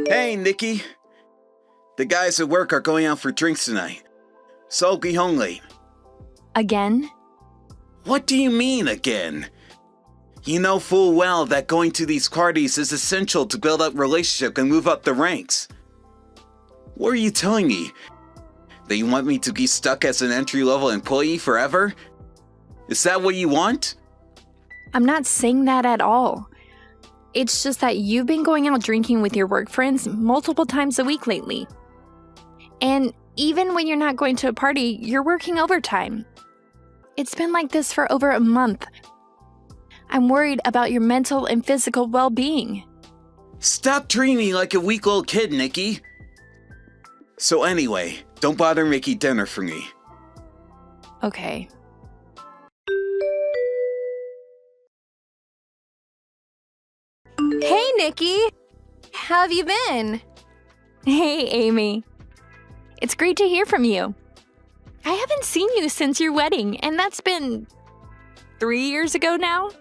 Hey, Nikki. The guys at work are going out for drinks tonight, so I'll be home late. Again? What do you mean, again? You know full well that going to these parties is essential to build up relationship and move up the ranks. What are you telling me? That you want me to be stuck as an entry-level employee forever? Is that what you want? I'm not saying that at all. It's just that you've been going out drinking with your work friends multiple times a week lately. And even when you're not going to a party, you're working overtime. It's been like this for over a month. I'm worried about your mental and physical well-being. Stop treating me like a weak little kid, Nikki. So anyway, don't bother making dinner for me. Okay. Hey, Nikki! How have you been? Hey, Amy. It's great to hear from you. I haven't seen you since your wedding, and that's been 3 years ago now?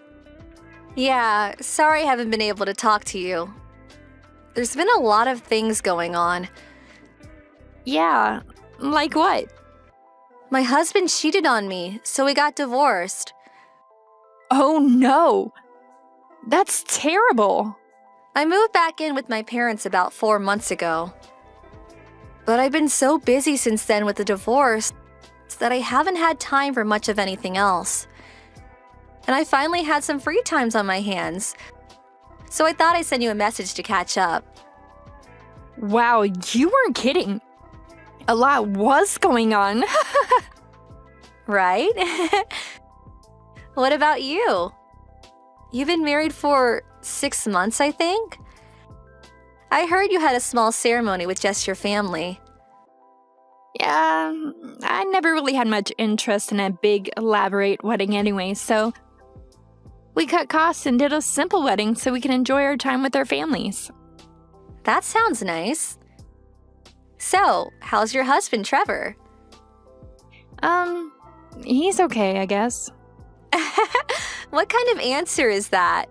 Yeah, sorry I haven't been able to talk to you. There's been a lot of things going on. Yeah, like what? My husband cheated on me, so we got divorced. Oh no! That's terrible! I moved back in with my parents about 4 months ago. But I've been so busy since then with the divorce that I haven't had time for much of anything else. And I finally had some free times on my hands. So I thought I'd send you a message to catch up. Wow, you weren't kidding. A lot was going on. Right? What about you? You've been married for 6 months, I think? I heard you had a small ceremony with just your family. Yeah, I never really had much interest in a big, elaborate wedding anyway, so we cut costs and did a simple wedding so we can enjoy our time with our families. That sounds nice. So, how's your husband, Trevor? He's okay, I guess. What kind of answer is that?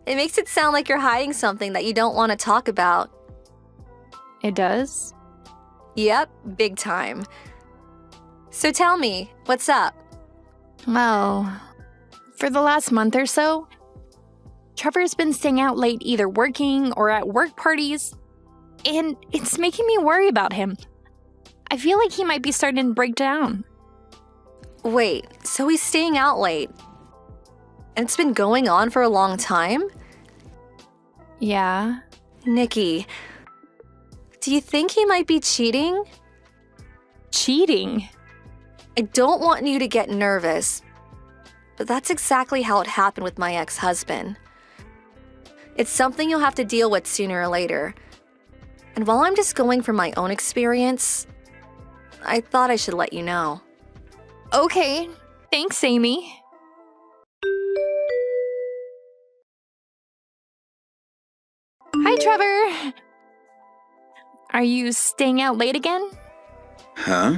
It makes it sound like you're hiding something that you don't want to talk about. It does? Yep, big time. So tell me, what's up? Well, for the last month or so, Trevor's been staying out late either working or at work parties, and it's making me worry about him. I feel like he might be starting to break down. Wait, so he's staying out late? And it's been going on for a long time? Yeah. Nikki, do you think he might be cheating? Cheating? I don't want you to get nervous, but that's exactly how it happened with my ex-husband. It's something you'll have to deal with sooner or later. And while I'm just going from my own experience, I thought I should let you know. Okay, thanks, Amy. Hi, Trevor. Are you staying out late again? Huh?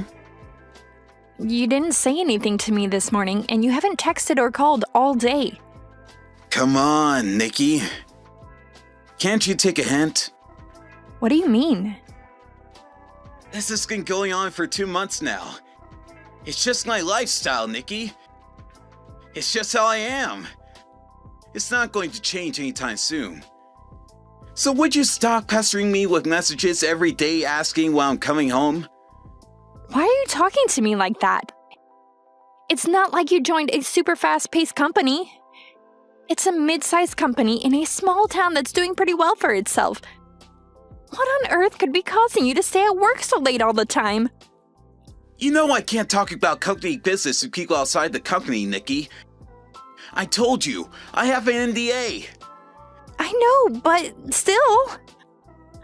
You didn't say anything to me this morning, and you haven't texted or called all day. Come on, Nikki. Can't you take a hint? What do you mean? This has been going on for 2 months now. It's just my lifestyle, Nikki. It's just how I am. It's not going to change anytime soon. So would you stop pestering me with messages every day asking when I'm coming home? Why are you talking to me like that? It's not like you joined a super fast-paced company. It's a mid-sized company in a small town that's doing pretty well for itself. What on earth could be causing you to stay at work so late all the time? You know I can't talk about company business to people outside the company, Nikki. I told you, I have an NDA. I know, but still.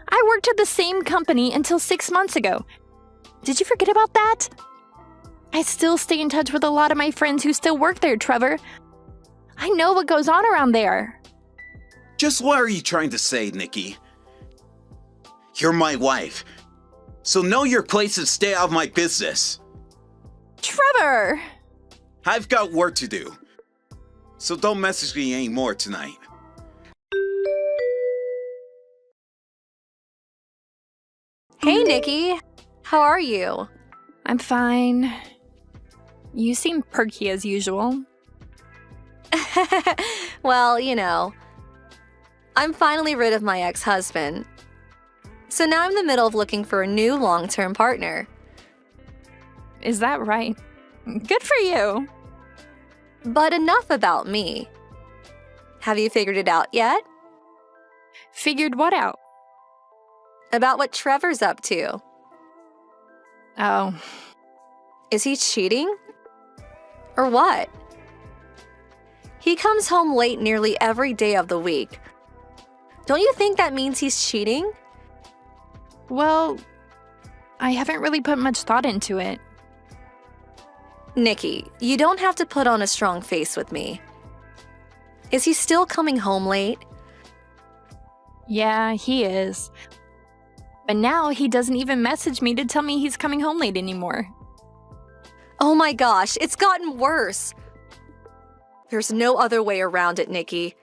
I worked at the same company until 6 months ago. Did you forget about that? I still stay in touch with a lot of my friends who still work there, Trevor. I know what goes on around there. Just what are you trying to say, Nikki? You're my wife, so know your place and stay out of my business. Trevor! I've got work to do, so don't message me anymore tonight. Hey, Nikki. How are you? I'm fine. You seem perky as usual. Well, I'm finally rid of my ex-husband. So now I'm in the middle of looking for a new long-term partner. Is that right? Good for you. But enough about me. Have you figured it out yet? Figured what out? About what Trevor's up to. Oh, Is he cheating? Or what? He comes home late nearly every day of the week. Don't you think that means he's cheating? well, I haven't really put much thought into it. Nikki, you don't have to put on a strong face with me. Is he still coming home late? Yeah, he is. But now he doesn't even message me to tell me he's coming home late anymore. Oh my gosh, it's gotten worse. There's no other way around it, Nikki.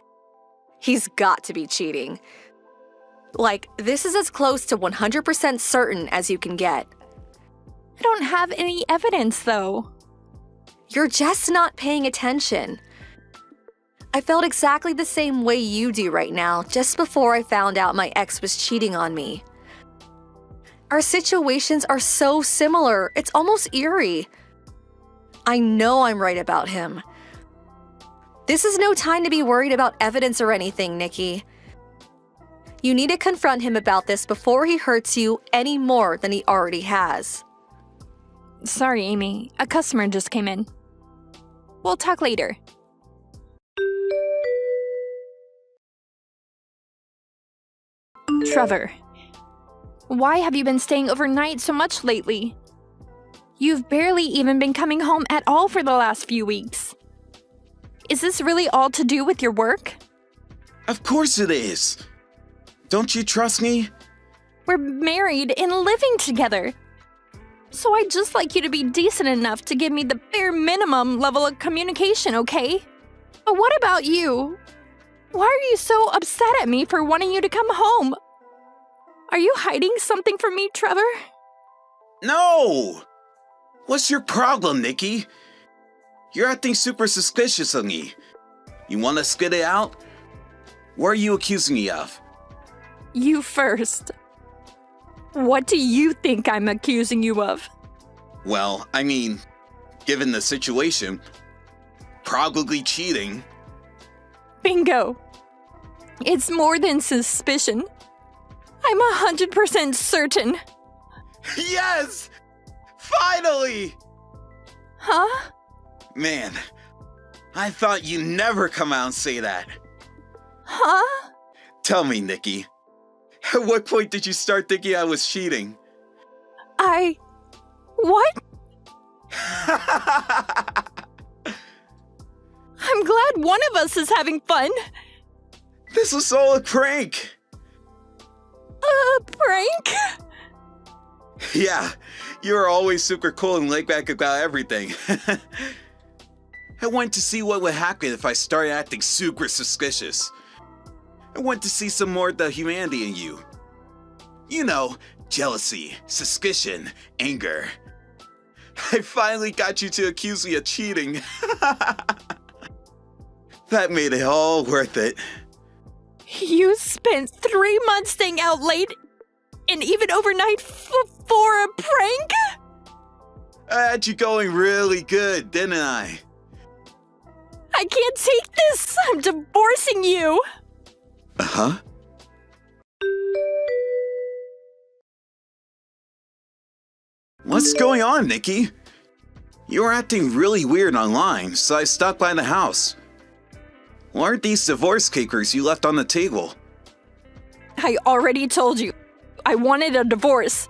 He's got to be cheating. Like, this is as close to 100% certain as you can get. I don't have any evidence, though. You're just not paying attention. I felt exactly the same way you do right now, just before I found out my ex was cheating on me. Our situations are so similar, it's almost eerie. I know I'm right about him. This is no time to be worried about evidence or anything, Nikki. You need to confront him about this before he hurts you any more than he already has. Sorry, Amy. A customer just came in. We'll talk later. Trevor, why have you been staying overnight so much lately? You've barely even been coming home at all for the last few weeks. Is this really all to do with your work? Of course it is. Don't you trust me? We're married and living together. So I'd just like you to be decent enough to give me the bare minimum level of communication, okay? But what about you? Why are you so upset at me for wanting you to come home? Are you hiding something from me, Trevor? No! What's your problem, Nikki? You're acting super suspicious of me. You want to skid it out? What are you accusing me of? You first. What do you think I'm accusing you of? Well, I mean, given the situation, probably cheating. Bingo. It's more than suspicion. I'm 100% certain. Yes! Finally! Huh? Man, I thought you'd never come out and say that. Huh? Tell me, Nikki, at what point did you start thinking I was cheating? What? I'm glad one of us is having fun. This was all a prank. A prank? Yeah, you were always super cool and laid back about everything. I wanted to see what would happen if I started acting super suspicious. I wanted to see some more of the humanity in you. You know, jealousy, suspicion, anger. I finally got you to accuse me of cheating. That made it all worth it. You spent 3 months staying out late and even overnight for a prank? I had you going really good, didn't I? I can't take this. I'm divorcing you. Uh-huh. What's going on, Nikki? You were acting really weird online, so I stopped by the house. What are these divorce papers you left on the table? I already told you. I wanted a divorce.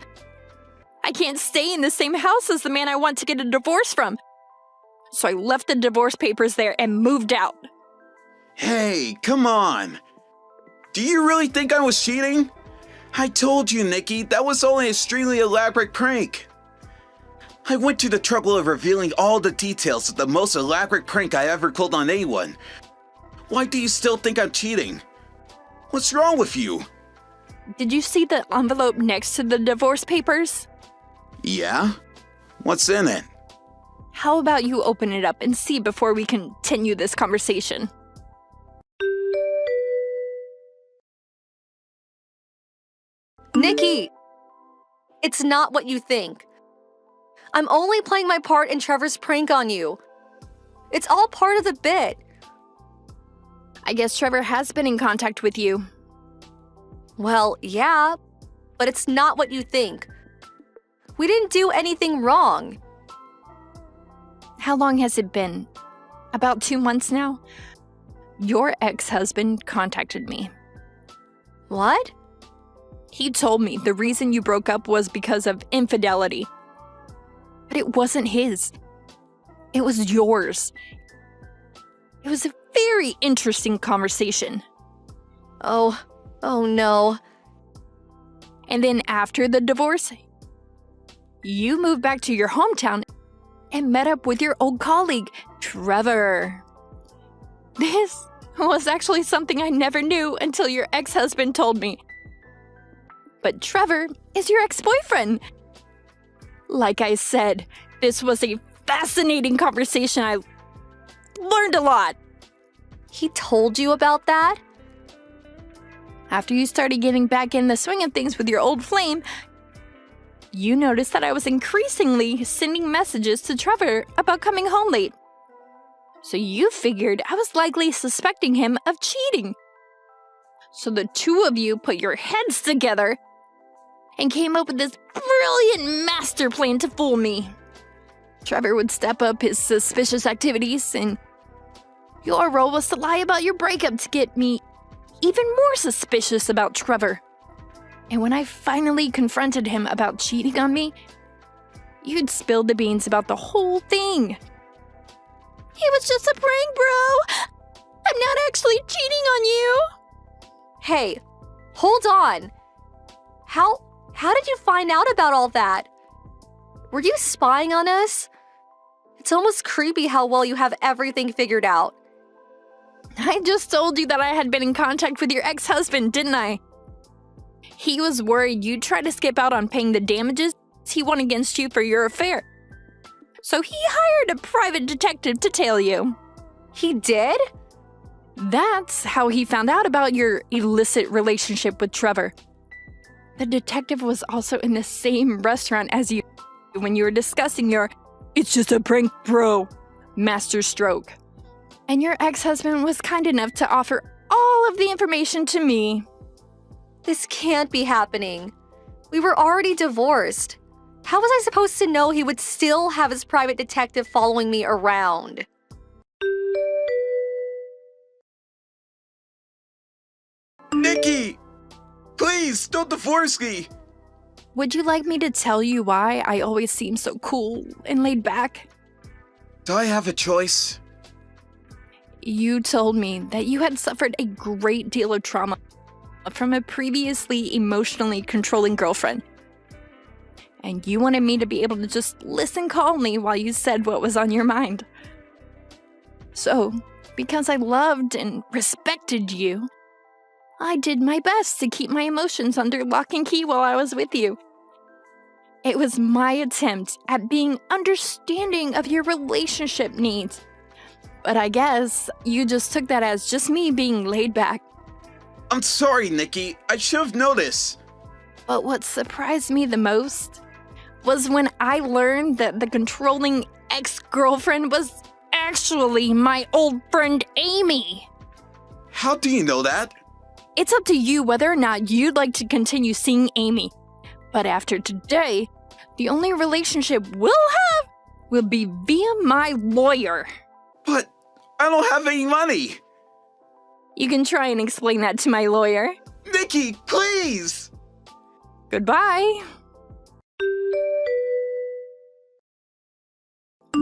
I can't stay in the same house as the man I want to get a divorce from. So I left the divorce papers there and moved out. Hey, come on. Do you really think I was cheating? I told you, Nikki, that was only an extremely elaborate prank. I went to the trouble of revealing all the details of the most elaborate prank I ever pulled on anyone. Why do you still think I'm cheating? What's wrong with you? Did you see the envelope next to the divorce papers? Yeah? What's in it? How about you open it up and see before we continue this conversation? Nikki! It's not what you think. I'm only playing my part in Trevor's prank on you. It's all part of the bit. I guess Trevor has been in contact with you. Well, yeah, but it's not what you think. We didn't do anything wrong. How long has it been? About 2 months now? Your ex-husband contacted me. What? He told me the reason you broke up was because of infidelity. But it wasn't his. It was yours. It was a very interesting conversation. Oh no. And then after the divorce, you moved back to your hometown and met up with your old colleague, Trevor. This was actually something I never knew until your ex-husband told me. But Trevor is your ex-boyfriend. Like I said, this was a fascinating conversation. I learned a lot. He told you about that? After you started getting back in the swing of things with your old flame, you noticed that I was increasingly sending messages to Trevor about coming home late. So you figured I was likely suspecting him of cheating. So the two of you put your heads together and came up with this brilliant master plan to fool me. Trevor would step up his suspicious activities, and your role was to lie about your breakup to get me even more suspicious about Trevor. And when I finally confronted him about cheating on me, you'd spilled the beans about the whole thing. It was just a prank, bro. I'm not actually cheating on you. Hey, hold on. How did you find out about all that? Were you spying on us? It's almost creepy how well you have everything figured out. I just told you that I had been in contact with your ex-husband, didn't I? He was worried you'd try to skip out on paying the damages he won against you for your affair. So he hired a private detective to tail you. He did? That's how he found out about your illicit relationship with Trevor. The detective was also in the same restaurant as you when you were discussing your "it's just a prank, bro" masterstroke. And your ex-husband was kind enough to offer all of the information to me. This can't be happening. We were already divorced. How was I supposed to know he would still have his private detective following me around? Nikki! Please, don't divorce me! Would you like me to tell you why I always seem so cool and laid back? Do I have a choice? You told me that you had suffered a great deal of trauma from a previously emotionally controlling girlfriend. And you wanted me to be able to just listen calmly while you said what was on your mind. So, because I loved and respected you, I did my best to keep my emotions under lock and key while I was with you. It was my attempt at being understanding of your relationship needs. But I guess you just took that as just me being laid back. I'm sorry, Nikki. I should have noticed. But what surprised me the most was when I learned that the controlling ex-girlfriend was actually my old friend Amy. How do you know that? It's up to you whether or not you'd like to continue seeing Amy. But after today, the only relationship we'll have will be via my lawyer. But I don't have any money. You can try and explain that to my lawyer. Nikki, please! Goodbye.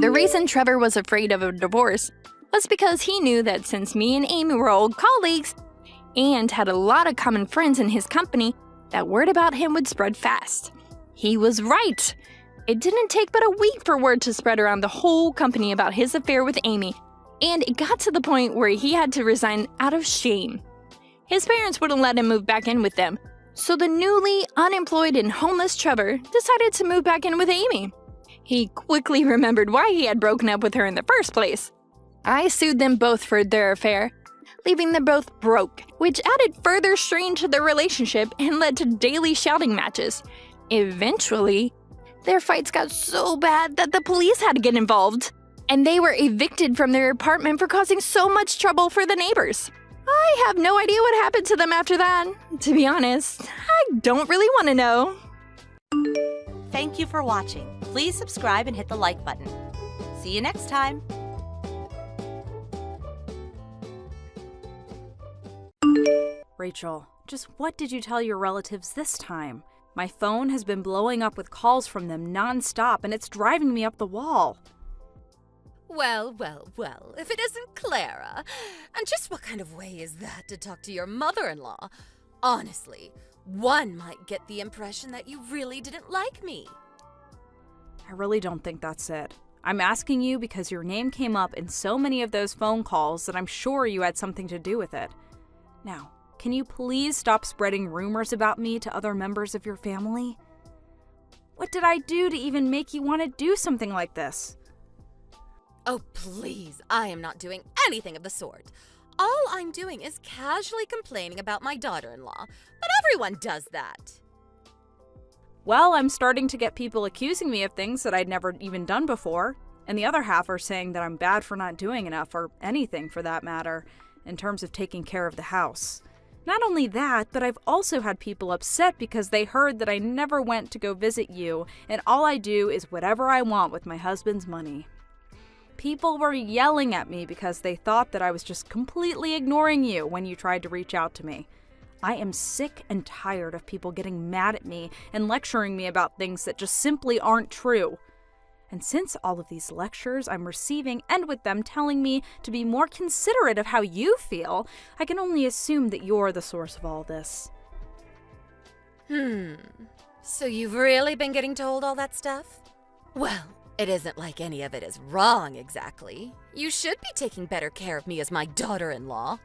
The reason Trevor was afraid of a divorce was because he knew that since me and Amy were old colleagues and had a lot of common friends in his company, that word about him would spread fast. He was right. It didn't take but a week for word to spread around the whole company about his affair with Amy, and it got to the point where he had to resign out of shame. His parents wouldn't let him move back in with them, So the newly unemployed and homeless Trevor decided to move back in with Amy. He quickly remembered why he had broken up with her in the first place. I sued them both for their affair, leaving them both broke, which added further strain to their relationship and led to daily shouting matches. Eventually, their fights got so bad that the police had to get involved, and they were evicted from their apartment for causing so much trouble for the neighbors. I have no idea what happened to them after that. To be honest, I don't really want to know. Thank you for watching. Please subscribe and hit the like button. See you next time. Rachel, just what did you tell your relatives this time? My phone has been blowing up with calls from them non-stop and it's driving me up the wall. Well, if it isn't Clara. And just what kind of way is that to talk to your mother-in-law? Honestly, one might get the impression that you really didn't like me. I really don't think that's it. I'm asking you because your name came up in so many of those phone calls that I'm sure you had something to do with it. Now, can you please stop spreading rumors about me to other members of your family? What did I do to even make you want to do something like this? Oh, please, I am not doing anything of the sort. All I'm doing is casually complaining about my daughter-in-law, but everyone does that. Well, I'm starting to get people accusing me of things that I'd never even done before, and the other half are saying that I'm bad for not doing enough, or anything for that matter, in terms of taking care of the house. Not only that, but I've also had people upset because they heard that I never went to go visit you, and all I do is whatever I want with my husband's money. People were yelling at me because they thought that I was just completely ignoring you when you tried to reach out to me. I am sick and tired of people getting mad at me and lecturing me about things that just simply aren't true. And since all of these lectures I'm receiving end with them telling me to be more considerate of how you feel, I can only assume that you're the source of all this. So you've really been getting told all that stuff? Well, it isn't like any of it is wrong exactly. You should be taking better care of me as my daughter-in-law.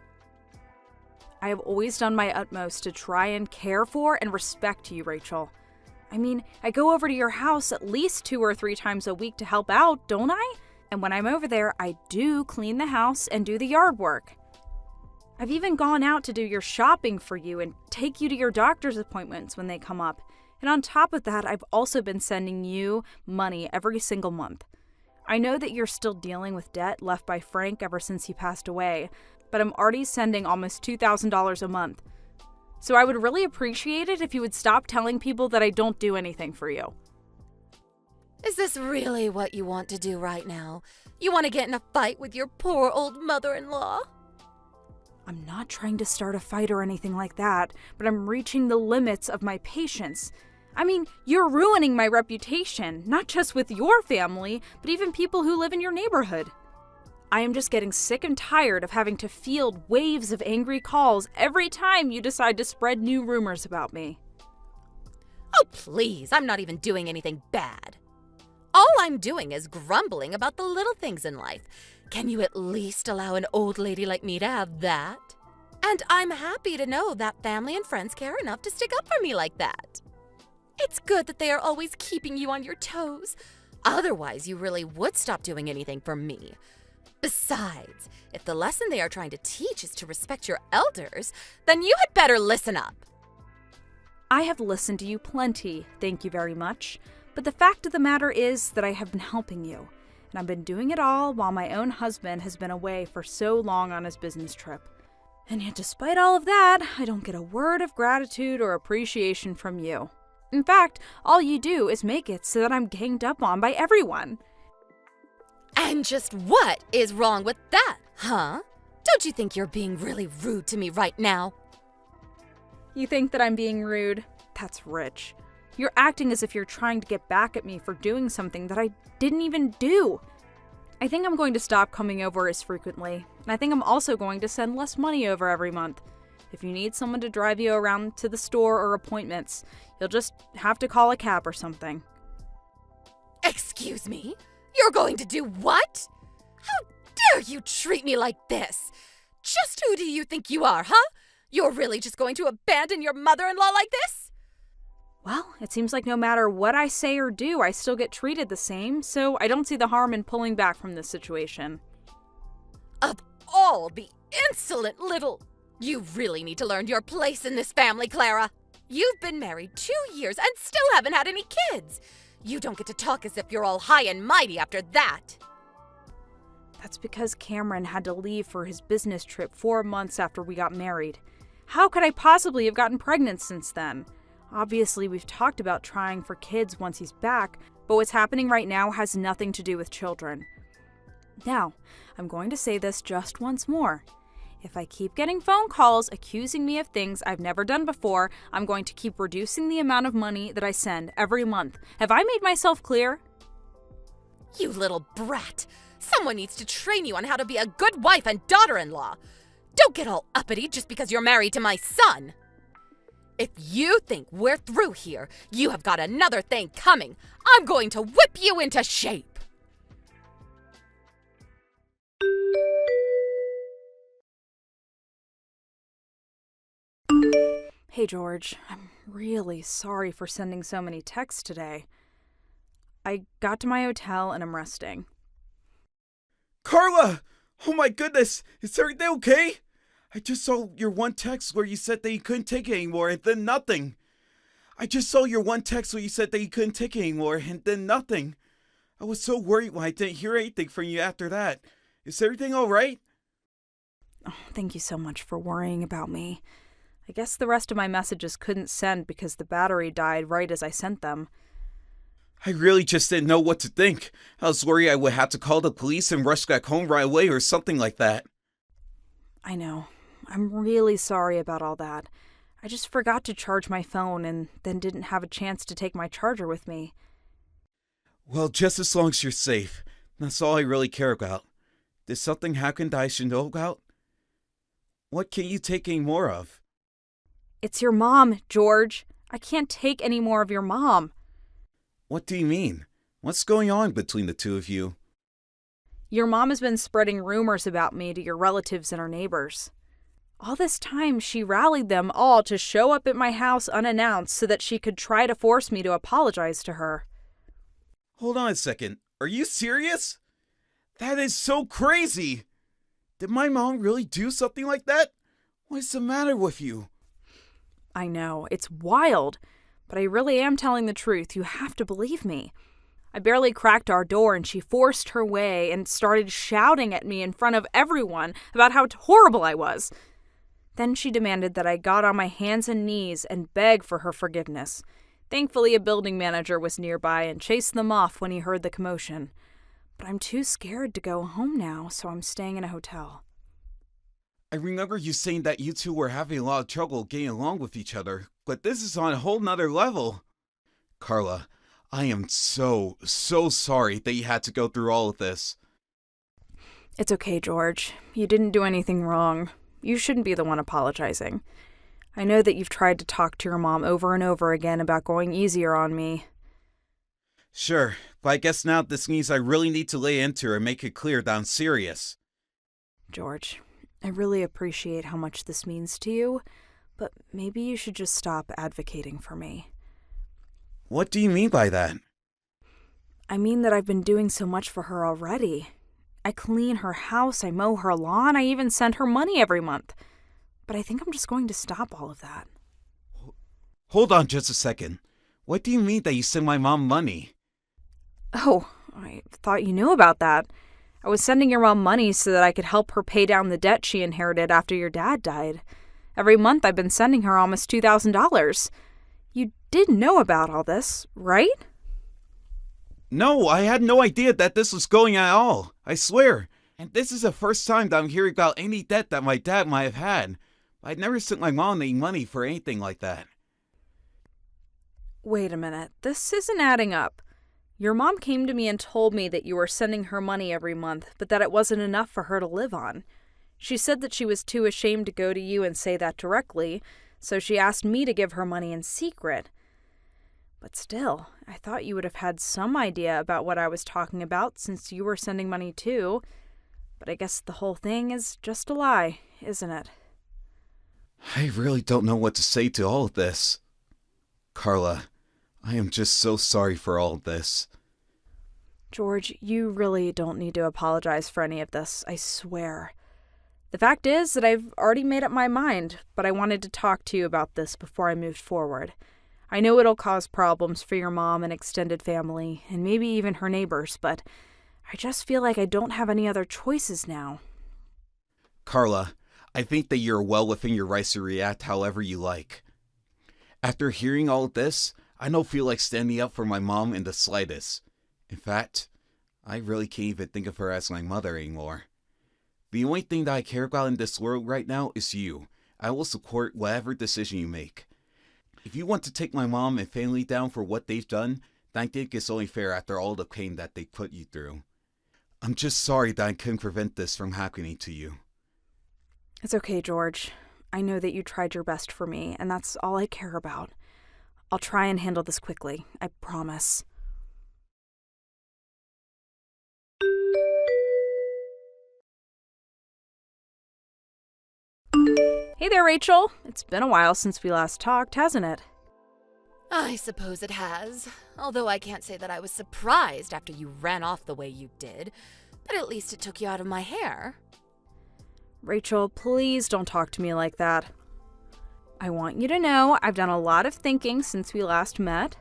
I have always done my utmost to try and care for and respect you, Rachel. I mean, I go over to your house at least 2 or 3 times a week to help out, don't I? And when I'm over there, I do clean the house and do the yard work. I've even gone out to do your shopping for you and take you to your doctor's appointments when they come up. And on top of that, I've also been sending you money every single month. I know that you're still dealing with debt left by Frank ever since he passed away, but I'm already sending almost $2,000 a month. So I would really appreciate it if you would stop telling people that I don't do anything for you. Is this really what you want to do right now? You want to get in a fight with your poor old mother-in-law? I'm not trying to start a fight or anything like that, but I'm reaching the limits of my patience. I mean, you're ruining my reputation, not just with your family, but even people who live in your neighborhood. I am just getting sick and tired of having to field waves of angry calls every time you decide to spread new rumors about me. Oh, please, I'm not even doing anything bad. All I'm doing is grumbling about the little things in life. Can you at least allow an old lady like me to have that? And I'm happy to know that family and friends care enough to stick up for me like that. It's good that they are always keeping you on your toes. Otherwise, you really would stop doing anything for me. Besides, if the lesson they are trying to teach is to respect your elders, then you had better listen up. I have listened to you plenty, thank you very much. But the fact of the matter is that I have been helping you. And I've been doing it all while my own husband has been away for so long on his business trip. And yet despite all of that, I don't get a word of gratitude or appreciation from you. In fact, all you do is make it so that I'm ganged up on by everyone. And just what is wrong with that, huh? Don't you think you're being really rude to me right now? You think that I'm being rude? That's rich. You're acting as if you're trying to get back at me for doing something that I didn't even do. I think I'm going to stop coming over as frequently, and I think I'm also going to send less money over every month. If you need someone to drive you around to the store or appointments, you'll just have to call a cab or something. Excuse me? You're going to do what? How dare you treat me like this? Just who do you think you are, huh? You're really just going to abandon your mother-in-law like this? Well, it seems like no matter what I say or do, I still get treated the same, so I don't see the harm in pulling back from this situation. Of all the insolent little... You really need to learn your place in this family, Clara. You've been married 2 years and still haven't had any kids. You don't get to talk as if you're all high and mighty after that. That's because Cameron had to leave for his business trip 4 months after we got married. How could I possibly have gotten pregnant since then? Obviously, we've talked about trying for kids once he's back, but what's happening right now has nothing to do with children. Now, I'm going to say this just once more. If I keep getting phone calls accusing me of things I've never done before, I'm going to keep reducing the amount of money that I send every month. Have I made myself clear? You little brat. Someone needs to train you on how to be a good wife and daughter-in-law. Don't get all uppity just because you're married to my son. If you think we're through here, you have got another thing coming. I'm going to whip you into shape. Hey, George, I'm really sorry for sending so many texts today. I got to my hotel and I'm resting. Carla! Oh my goodness! Is everything okay? I just saw your one text where you said that you couldn't take it anymore and then nothing. I just saw your one text where you said that you couldn't take it anymore and then nothing. I was so worried when I didn't hear anything from you after that. Is everything alright? Oh, thank you so much for worrying about me. I guess the rest of my messages couldn't send because the battery died right as I sent them. I really just didn't know what to think. I was worried I would have to call the police and rush back home right away or something like that. I know. I'm really sorry about all that. I just forgot to charge my phone and then didn't have a chance to take my charger with me. Well, just as long as you're safe. That's all I really care about. Did something happen that I should know about? What can you take any more of? It's your mom, George. I can't take any more of your mom. What do you mean? What's going on between the two of you? Your mom has been spreading rumors about me to your relatives and our neighbors. All this time, she rallied them all to show up at my house unannounced so that she could try to force me to apologize to her. Hold on a second. Are you serious? That is so crazy! Did my mom really do something like that? What's the matter with you? I know, it's wild, but I really am telling the truth. You have to believe me. I barely cracked our door and she forced her way and started shouting at me in front of everyone about how horrible I was. Then she demanded that I got on my hands and knees and beg for her forgiveness. Thankfully, a building manager was nearby and chased them off when he heard the commotion. But I'm too scared to go home now, so I'm staying in a hotel. I remember you saying that you two were having a lot of trouble getting along with each other, but this is on a whole nother level. Carla, I am so sorry that you had to go through all of this. It's okay, George. You didn't do anything wrong. You shouldn't be the one apologizing. I know that you've tried to talk to your mom over and over again about going easier on me. Sure, but I guess now this means I really need to lay into her and make it clear that I'm serious. George, I really appreciate how much this means to you, but maybe you should just stop advocating for me. What do you mean by that? I mean that I've been doing so much for her already. I clean her house, I mow her lawn, I even send her money every month. But I think I'm just going to stop all of that. Hold on just a second. What do you mean that you send my mom money? Oh, I thought you knew about that. I was sending your mom money so that I could help her pay down the debt she inherited after your dad died. Every month I've been sending her almost $2,000. You did know about all this, right? No, I had no idea that this was going at all. I swear. And this is the first time that I'm hearing about any debt that my dad might have had. I'd never sent my mom any money for anything like that. Wait a minute. This isn't adding up. Your mom came to me and told me that you were sending her money every month, but that it wasn't enough for her to live on. She said that she was too ashamed to go to you and say that directly, so she asked me to give her money in secret. But still, I thought you would have had some idea about what I was talking about since you were sending money too. But I guess the whole thing is just a lie, isn't it? I really don't know what to say to all of this. Carla, I am just so sorry for all of this. George, you really don't need to apologize for any of this, I swear. The fact is that I've already made up my mind, but I wanted to talk to you about this before I moved forward. I know it'll cause problems for your mom and extended family, and maybe even her neighbors, but I just feel like I don't have any other choices now. Carla, I think that you're well within your rights to react however you like. After hearing all of this, I don't feel like standing up for my mom in the slightest. In fact, I really can't even think of her as my mother anymore. The only thing that I care about in this world right now is you. I will support whatever decision you make. If you want to take my mom and family down for what they've done, then I think it's only fair after all the pain that they put you through. I'm just sorry that I couldn't prevent this from happening to you. It's okay, George. I know that you tried your best for me, and that's all I care about. I'll try and handle this quickly, I promise. Hey there, Rachel. It's been a while since we last talked, hasn't it? I suppose it has. Although I can't say that I was surprised after you ran off the way you did. But at least it took you out of my hair. Rachel, please don't talk to me like that. I want you to know I've done a lot of thinking since we last met.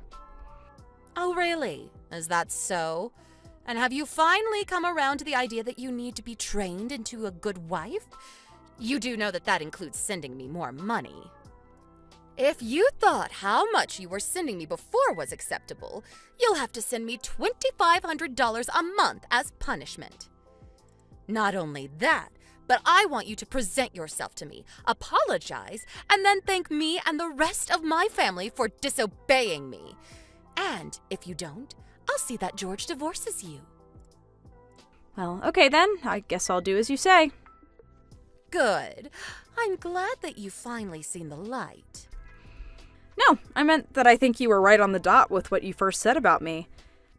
Oh, really? Is that so? And have you finally come around to the idea that you need to be trained into a good wife? You do know that that includes sending me more money. If you thought how much you were sending me before was acceptable, you'll have to send me $2,500 a month as punishment. Not only that, but I want you to present yourself to me, apologize, and then thank me and the rest of my family for disobeying me. And if you don't, I'll see that George divorces you. Well, okay then. I guess I'll do as you say. Good. I'm glad that you've finally seen the light. No, I meant that I think you were right on the dot with what you first said about me.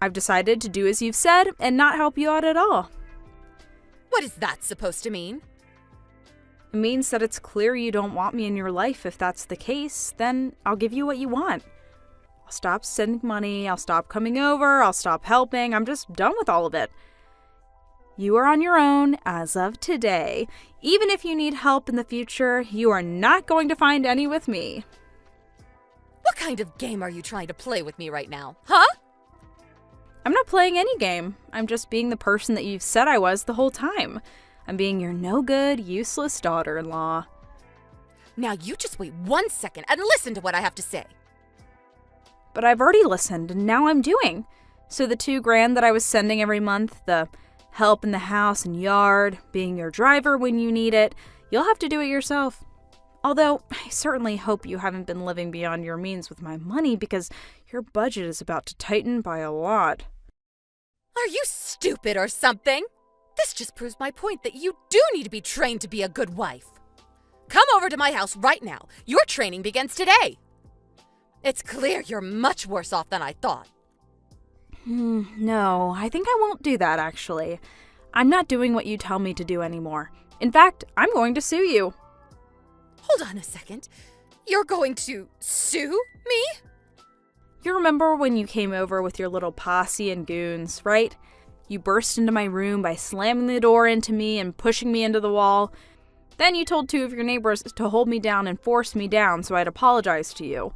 I've decided to do as you've said and not help you out at all. What is that supposed to mean? It means that it's clear you don't want me in your life. If that's the case, then I'll give you what you want. I'll stop sending money, I'll stop coming over, I'll stop helping. I'm just done with all of it. You are on your own as of today. Even if you need help in the future, you are not going to find any with me. What kind of game are you trying to play with me right now, huh? I'm not playing any game. I'm just being the person that you've said I was the whole time. I'm being your no-good, useless daughter-in-law. Now you just wait 1 second and listen to what I have to say. But I've already listened, and now I'm doing. So the $2,000 that I was sending every month, the help in the house and yard, being your driver when you need it, you'll have to do it yourself. Although, I certainly hope you haven't been living beyond your means with my money because your budget is about to tighten by a lot. Are you stupid or something? This just proves my point that you do need to be trained to be a good wife. Come over to my house right now. Your training begins today. It's clear you're much worse off than I thought. No, I think I won't do that, actually. I'm not doing what you tell me to do anymore. In fact, I'm going to sue you. Hold on a second. You're going to sue me? You remember when you came over with your little posse and goons, right? You burst into my room by slamming the door into me and pushing me into the wall. Then you told 2 of your neighbors to hold me down and force me down so I'd apologize to you.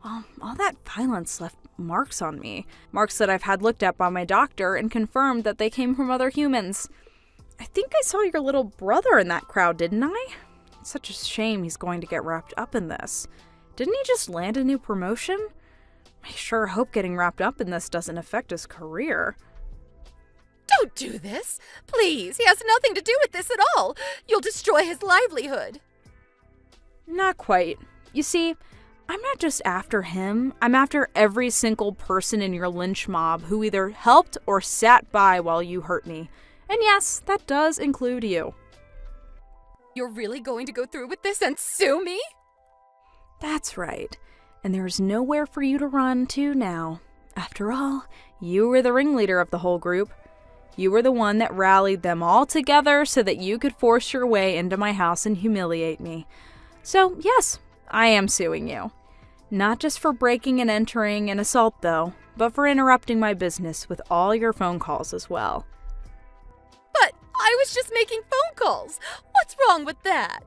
Well, all that violence left marks on me. Marks that I've had looked at by my doctor and confirmed that they came from other humans. I think I saw your little brother in that crowd, didn't I? It's such a shame he's going to get wrapped up in this. Didn't he just land a new promotion? I sure hope getting wrapped up in this doesn't affect his career. Don't do this. Please, he has nothing to do with this at all. You'll destroy his livelihood. Not quite. You see, I'm not just after him. I'm after every single person in your lynch mob who either helped or sat by while you hurt me. And yes, that does include you. You're really going to go through with this and sue me? That's right. And there's nowhere for you to run to now. After all, you were the ringleader of the whole group. You were the one that rallied them all together so that you could force your way into my house and humiliate me. So, yes, I am suing you. Not just for breaking and entering an assault, though, but for interrupting my business with all your phone calls as well. But I was just making phone calls. What's wrong with that?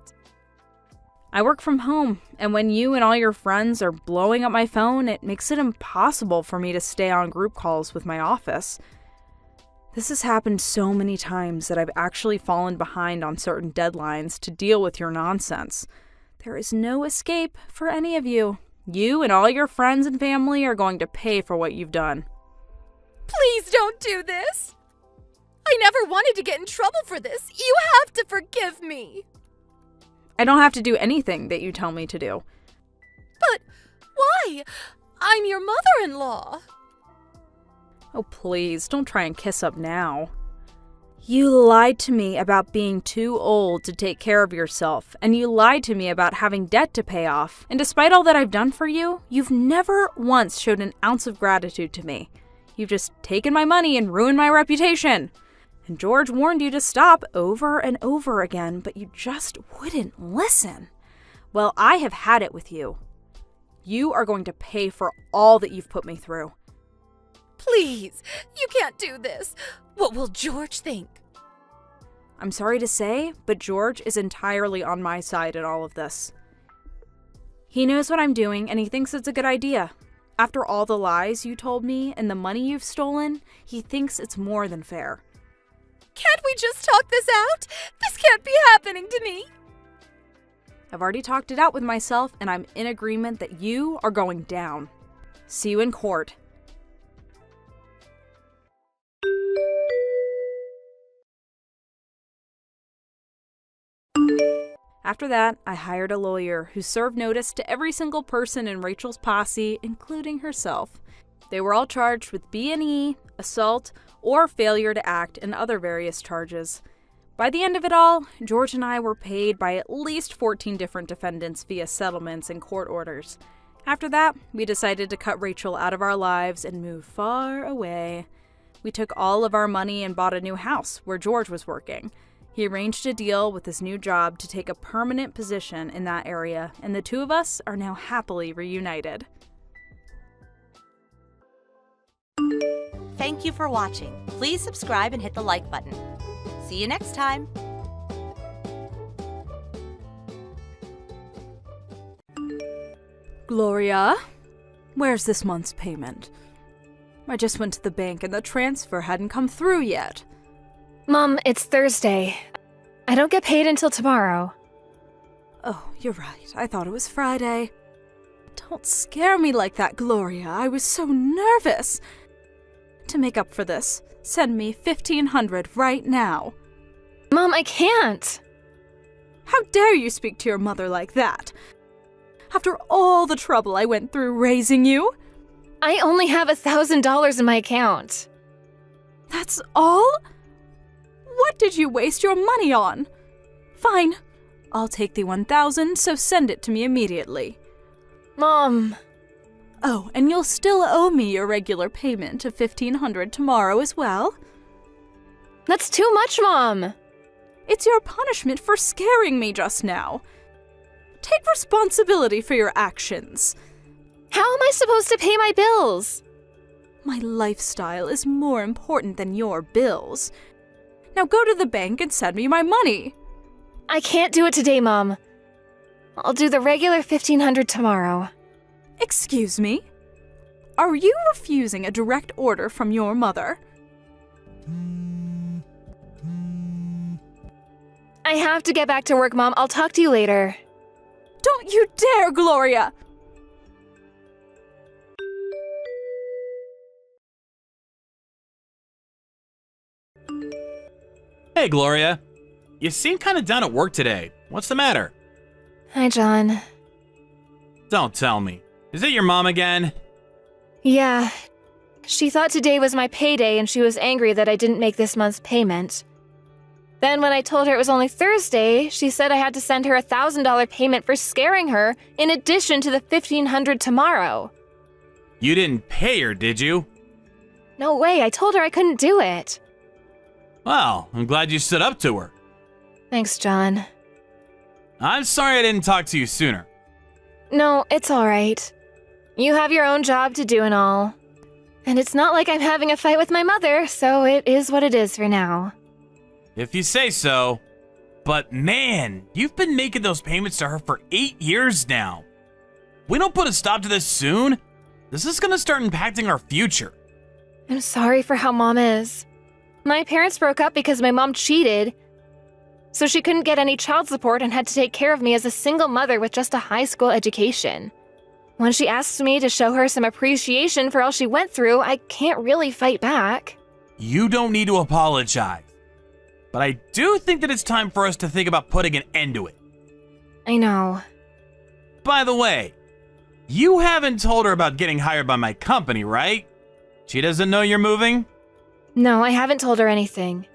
I work from home, and when you and all your friends are blowing up my phone, it makes it impossible for me to stay on group calls with my office. This has happened so many times that I've actually fallen behind on certain deadlines to deal with your nonsense. There is no escape for any of you. You and all your friends and family are going to pay for what you've done. Please don't do this. I never wanted to get in trouble for this. You have to forgive me. I don't have to do anything that you tell me to do. But why? I'm your mother-in-law. Oh, please, don't try and kiss up now. You lied to me about being too old to take care of yourself, and you lied to me about having debt to pay off. And despite all that I've done for you, you've never once showed an ounce of gratitude to me. You've just taken my money and ruined my reputation. And George warned you to stop over and over again, but you just wouldn't listen. Well, I have had it with you. You are going to pay for all that you've put me through. Please, you can't do this. What will George think? I'm sorry to say, but George is entirely on my side in all of this. He knows what I'm doing, and he thinks it's a good idea. After all the lies you told me and the money you've stolen, he thinks it's more than fair. Can't we just talk this out? This can't be happening to me. I've already talked it out with myself, and I'm in agreement that you are going down. See you in court. After that, I hired a lawyer who served notice to every single person in Rachel's posse, including herself. They were all charged with B&E, assault, or failure to act, and other various charges. By the end of it all, George and I were paid by at least 14 different defendants via settlements and court orders. After that, we decided to cut Rachel out of our lives and move far away. We took all of our money and bought a new house where George was working. He arranged a deal with his new job to take a permanent position in that area, and the two of us are now happily reunited. Thank you for watching. Please subscribe and hit the like button. See you next time. Gloria, where's this month's payment? I just went to the bank and the transfer hadn't come through yet. Mom, it's Thursday. I don't get paid until tomorrow. Oh, you're right. I thought it was Friday. Don't scare me like that, Gloria. I was so nervous. To make up for this, send me $1,500 right now. Mom, I can't. How dare you speak to your mother like that? After all the trouble I went through raising you? I only have $1,000 in my account. That's all? What did you waste your money on? Fine. I'll take the $1,000, so send it to me immediately. Mom. Oh, and you'll still owe me your regular payment of $1,500 tomorrow as well? That's too much, Mom. It's your punishment for scaring me just now. Take responsibility for your actions. How am I supposed to pay my bills? My lifestyle is more important than your bills. Now go to the bank and send me my money. I can't do it today, Mom. I'll do the regular $1,500 tomorrow. Excuse me? Are you refusing a direct order from your mother? I have to get back to work, Mom. I'll talk to you later. Don't you dare, Gloria! Hey, Gloria. You seem kind of down at work today. What's the matter? Hi, John. Don't tell me. Is it your mom again? Yeah. She thought today was my payday and she was angry that I didn't make this month's payment. Then when I told her it was only Thursday, she said I had to send her a $1,000 payment for scaring her in addition to the $1,500 tomorrow. You didn't pay her, did you? No way, I told her I couldn't do it. Well, I'm glad you stood up to her. Thanks, John. I'm sorry I didn't talk to you sooner. No, it's all right. You have your own job to do and all. And it's not like I'm having a fight with my mother, so it is what it is for now. If you say so. But man, you've been making those payments to her for 8 years now. We don't put a stop to this soon, this is gonna start impacting our future. I'm sorry for how Mom is. My parents broke up because my mom cheated, so she couldn't get any child support and had to take care of me as a single mother with just a high school education. When she asked me to show her some appreciation for all she went through, I can't really fight back. You don't need to apologize. But I do think that it's time for us to think about putting an end to it. I know. By the way, you haven't told her about getting hired by my company, right? She doesn't know you're moving? No, I haven't told her anything.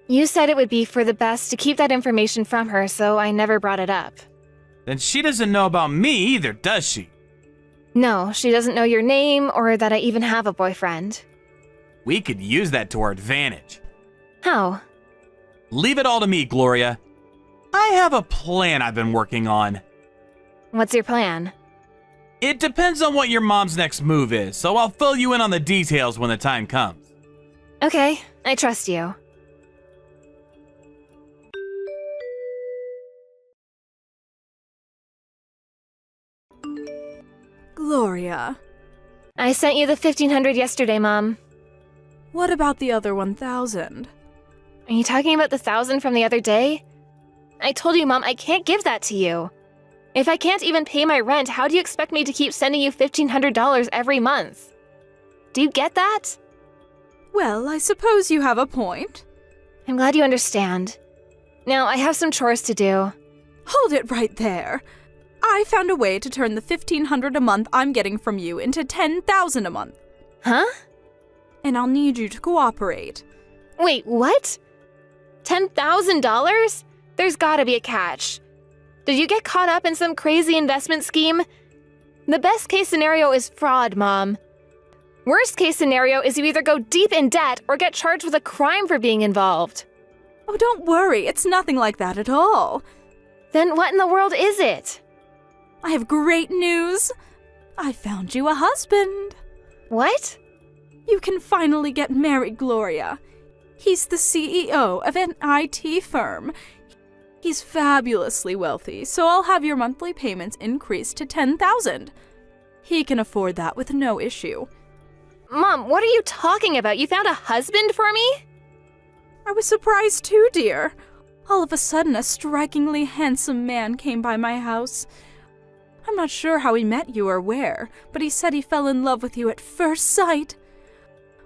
You said it would be for the best to keep that information from her, so I never brought it up. Then she doesn't know about me either, does she? No, she doesn't know your name or that I even have a boyfriend. We could use that to our advantage. How? Leave it all to me, Gloria. I have a plan I've been working on. What's your plan? It depends on what your mom's next move is, so I'll fill you in on the details when the time comes. Okay, I trust you. Gloria, I sent you the 1,500 yesterday, Mom. what about the other 1,000? Are you talking about the 1,000 from the other day? I told you, Mom, I can't give that to you. If I can't even pay my rent, how do you expect me to keep sending you $1,500 every month? Do you get that? Well, I suppose you have a point. I'm glad you understand. Now, I have some chores to do. Hold it right there. I found a way to turn the $1,500 a month I'm getting from you into $10,000 a month. Huh? And I'll need you to cooperate. Wait, what? $10,000? There's gotta be a catch. Did you get caught up in some crazy investment scheme? The best case scenario is fraud, Mom. Worst case scenario is you either go deep in debt or get charged with a crime for being involved. Oh, don't worry, it's nothing like that at all. Then what in the world is it? I have great news. I found you a husband. What? You can finally get married, Gloria. He's the CEO of an IT firm. He's fabulously wealthy, so I'll have your monthly payments increased to $10,000. He can afford that with no issue. Mom, what are you talking about? You found a husband for me? I was surprised too, dear. All of a sudden, a strikingly handsome man came by my house. I'm not sure how he met you or where, but he said he fell in love with you at first sight.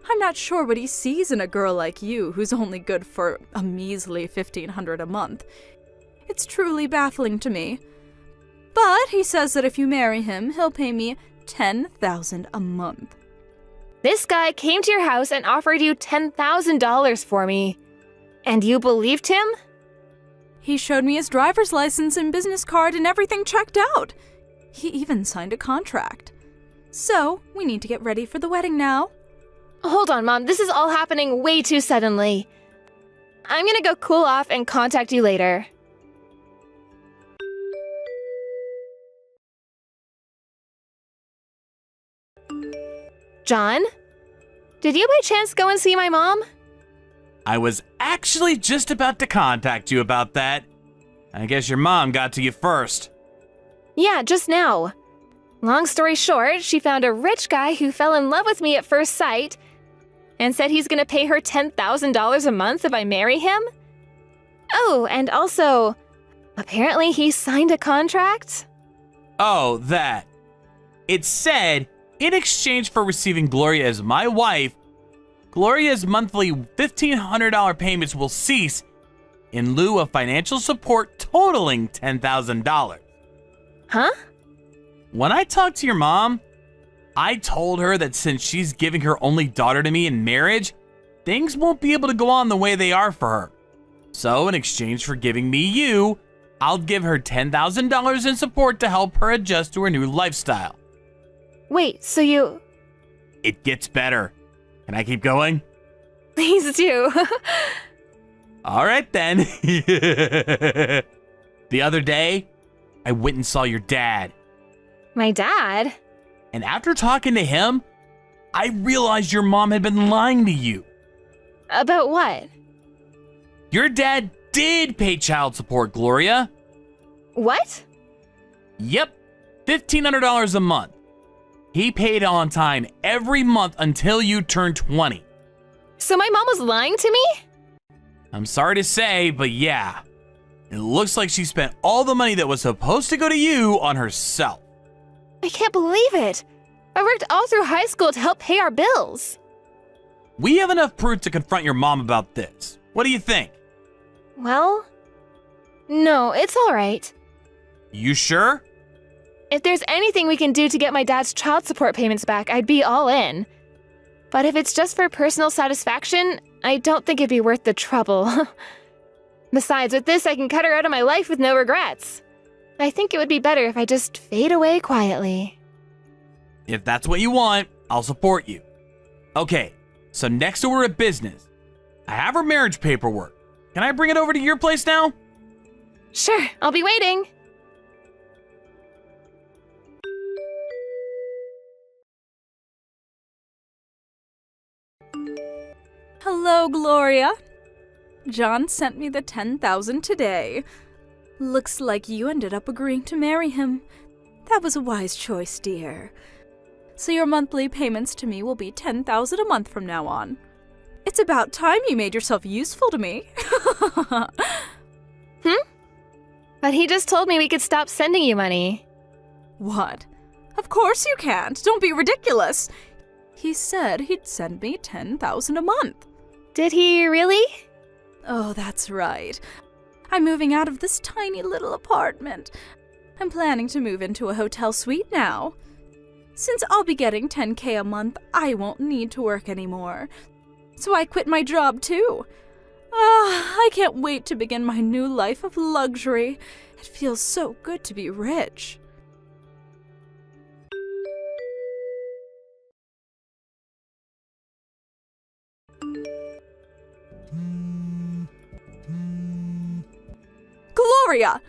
I'm not sure what he sees in a girl like you who's only good for a measly $1,500 a month. It's truly baffling to me. But he says that if you marry him, he'll pay me $10,000 a month. This guy came to your house and offered you $10,000 for me. And you believed him? He showed me his driver's license and business card and everything checked out. He even signed a contract. So, we need to get ready for the wedding now. Hold on, Mom. This is all happening way too suddenly. I'm gonna go cool off and contact you later. John? Did you by chance go and see my mom? I was actually just about to contact you about that. I guess your mom got to you first. Yeah, just now. Long story short, she found a rich guy who fell in love with me at first sight and said he's gonna pay her $10,000 a month if I marry him. Oh, and also, apparently he signed a contract? Oh, that. It said, in exchange for receiving Gloria as my wife, Gloria's monthly $1,500 payments will cease in lieu of financial support totaling $10,000. Huh? When I talked to your mom, I told her that since she's giving her only daughter to me in marriage, things won't be able to go on the way they are for her. So in exchange for giving me you, I'll give her $10,000 in support to help her adjust to her new lifestyle. Wait, so you... It gets better. Can I keep going? Please do. All right then. The other day, I went and saw your dad. My dad? And after talking to him, I realized your mom had been lying to you. About what? Your dad did pay child support, Gloria. What? Yep, $1,500 a month. He paid on time every month until you turned 20. So my mom was lying to me? I'm sorry to say, but yeah. It looks like she spent all the money that was supposed to go to you on herself. I can't believe it. I worked all through high school to help pay our bills. We have enough proof to confront your mom about this. What do you think? Well, no, it's all right. You sure? If there's anything we can do to get my dad's child support payments back, I'd be all in. But if it's just for personal satisfaction, I don't think it'd be worth the trouble. Besides, with this, I can cut her out of my life with no regrets. I think it would be better if I just fade away quietly. If that's what you want, I'll support you. Okay, so next order of business. I have her marriage paperwork. Can I bring it over to your place now? Sure, I'll be waiting. Hello, Gloria. John sent me the $10,000 today. Looks like you ended up agreeing to marry him. That was a wise choice, dear. So your monthly payments to me will be $10,000 a month from now on. It's about time you made yourself useful to me. But he just told me we could stop sending you money. What? Of course you can't. Don't be ridiculous. He said he'd send me $10,000 a month. Did he really? Oh, that's right. I'm moving out of this tiny little apartment. I'm planning to move into a hotel suite now. Since I'll be getting $10K a month, I won't need to work anymore. So I quit my job too. I can't wait to begin my new life of luxury. It feels so good to be rich. Gloria!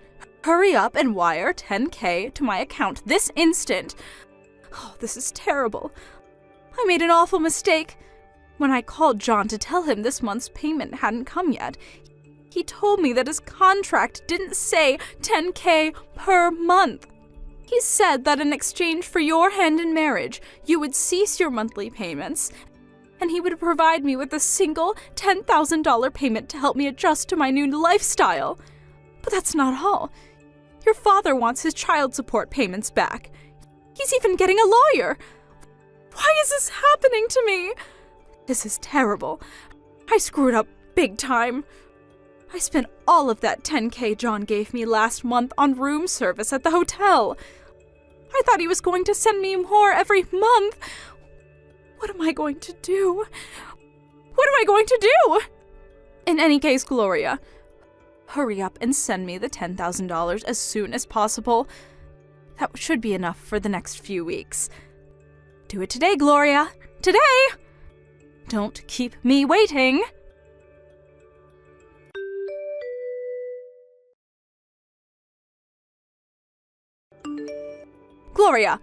Hurry up and wire $10K to my account this instant. Oh, this is terrible. I made an awful mistake. When I called John to tell him this month's payment hadn't come yet, he told me that his contract didn't say $10K per month. He said that in exchange for your hand in marriage, you would cease your monthly payments, and he would provide me with a single $10,000 payment to help me adjust to my new lifestyle. But that's not all. Your father wants his child support payments back. He's even getting a lawyer. Why is this happening to me? This is terrible. I screwed up big time. I spent all of that $10K John gave me last month on room service at the hotel. I thought he was going to send me more every month. What am I going to do? What am I going to do? In any case, Gloria, hurry up and send me the $10,000 as soon as possible. That should be enough for the next few weeks. Do it today, Gloria. Today! Don't keep me waiting. Gloria,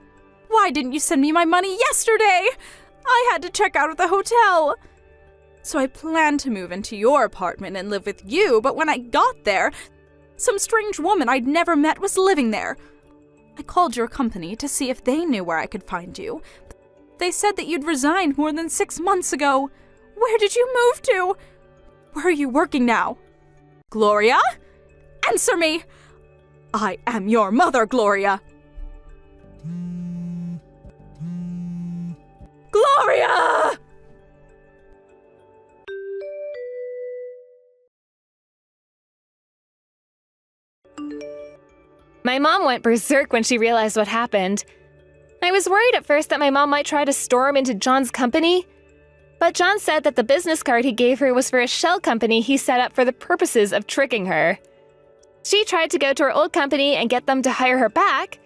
why didn't you send me my money yesterday? I had to check out of the hotel. So I planned to move into your apartment and live with you, but when I got there, some strange woman I'd never met was living there. I called your company to see if they knew where I could find you. They said that you'd resigned more than 6 months ago. Where did you move to? Where are you working now? Gloria? Answer me! I am your mother, Gloria! Gloria! My mom went berserk when she realized what happened. I was worried at first that my mom might try to storm into John's company, but John said that the business card he gave her was for a shell company he set up for the purposes of tricking her. She tried to go to her old company and get them to hire her back,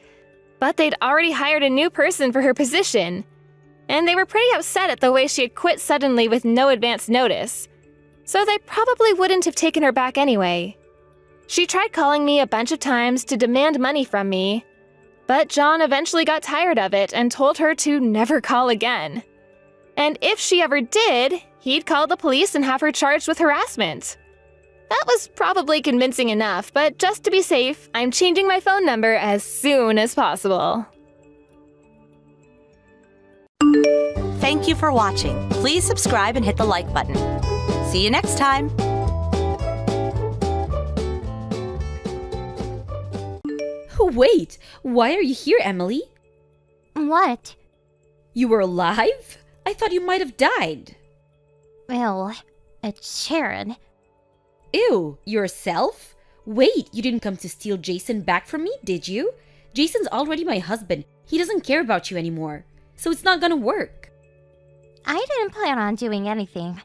but they'd already hired a new person for her position, and they were pretty upset at the way she had quit suddenly with no advance notice, so they probably wouldn't have taken her back anyway. She tried calling me a bunch of times to demand money from me, but John eventually got tired of it and told her to never call again. And if she ever did, he'd call the police and have her charged with harassment. That was probably convincing enough, but just to be safe, I'm changing my phone number as soon as possible. Thank you for watching. Please subscribe and hit the like button. See you next time. Wait, why are you here, Emily? What? You were alive? I thought you might have died. Well, it's Sharon. Ew, yourself? Wait, you didn't come to steal Jason back from me, did you? Jason's already my husband. He doesn't care about you anymore. So it's not gonna work. I didn't plan on doing anything.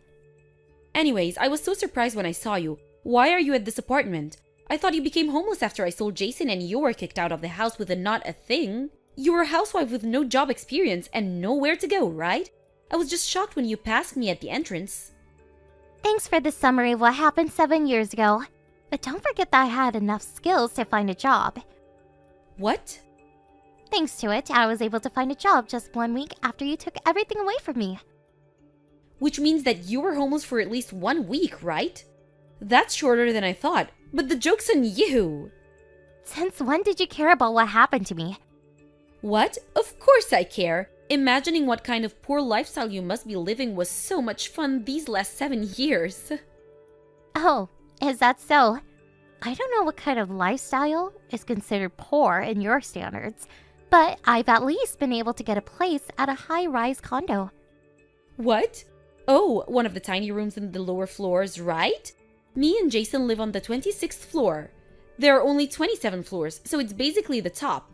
Anyways, I was so surprised when I saw you. Why are you at this apartment? I thought you became homeless after I sold Jason and you were kicked out of the house with a not a thing. You were a housewife with no job experience and nowhere to go, right? I was just shocked when you passed me at the entrance. Thanks for the summary of what happened 7 years ago. But don't forget that I had enough skills to find a job. What? Thanks to it, I was able to find a job just 1 week after you took everything away from me. Which means that you were homeless for at least 1 week, right? That's shorter than I thought, but the joke's on you! Since when did you care about what happened to me? What? Of course I care! Imagining what kind of poor lifestyle you must be living was so much fun these last 7 years. Oh, is that so? I don't know what kind of lifestyle is considered poor in your standards, but I've at least been able to get a place at a high-rise condo. What? Oh, one of the tiny rooms in the lower floors, right? Me and Jason live on the 26th floor. There are only 27 floors, so it's basically the top.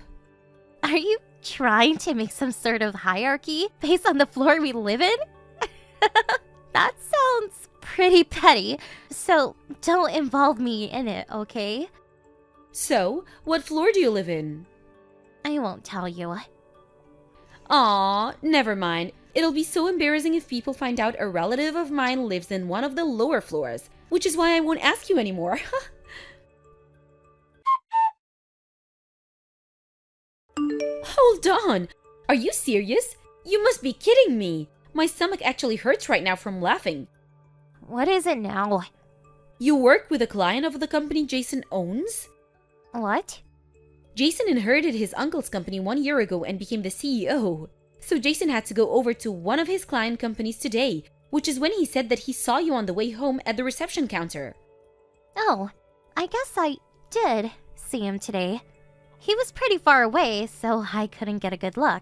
Are you trying to make some sort of hierarchy based on the floor we live in? That sounds pretty petty, so don't involve me in it, okay? So, what floor do you live in? I won't tell you. Aw, never mind. It'll be so embarrassing if people find out a relative of mine lives in one of the lower floors, which is why I won't ask you anymore. Hold on! Are you serious? You must be kidding me! My stomach actually hurts right now from laughing. What is it now? You work with a client of the company Jason owns? What? Jason inherited his uncle's company 1 year ago and became the CEO. So Jason had to go over to one of his client companies today, which is when he said that he saw you on the way home at the reception counter. Oh, I guess I did see him today. He was pretty far away, so I couldn't get a good look.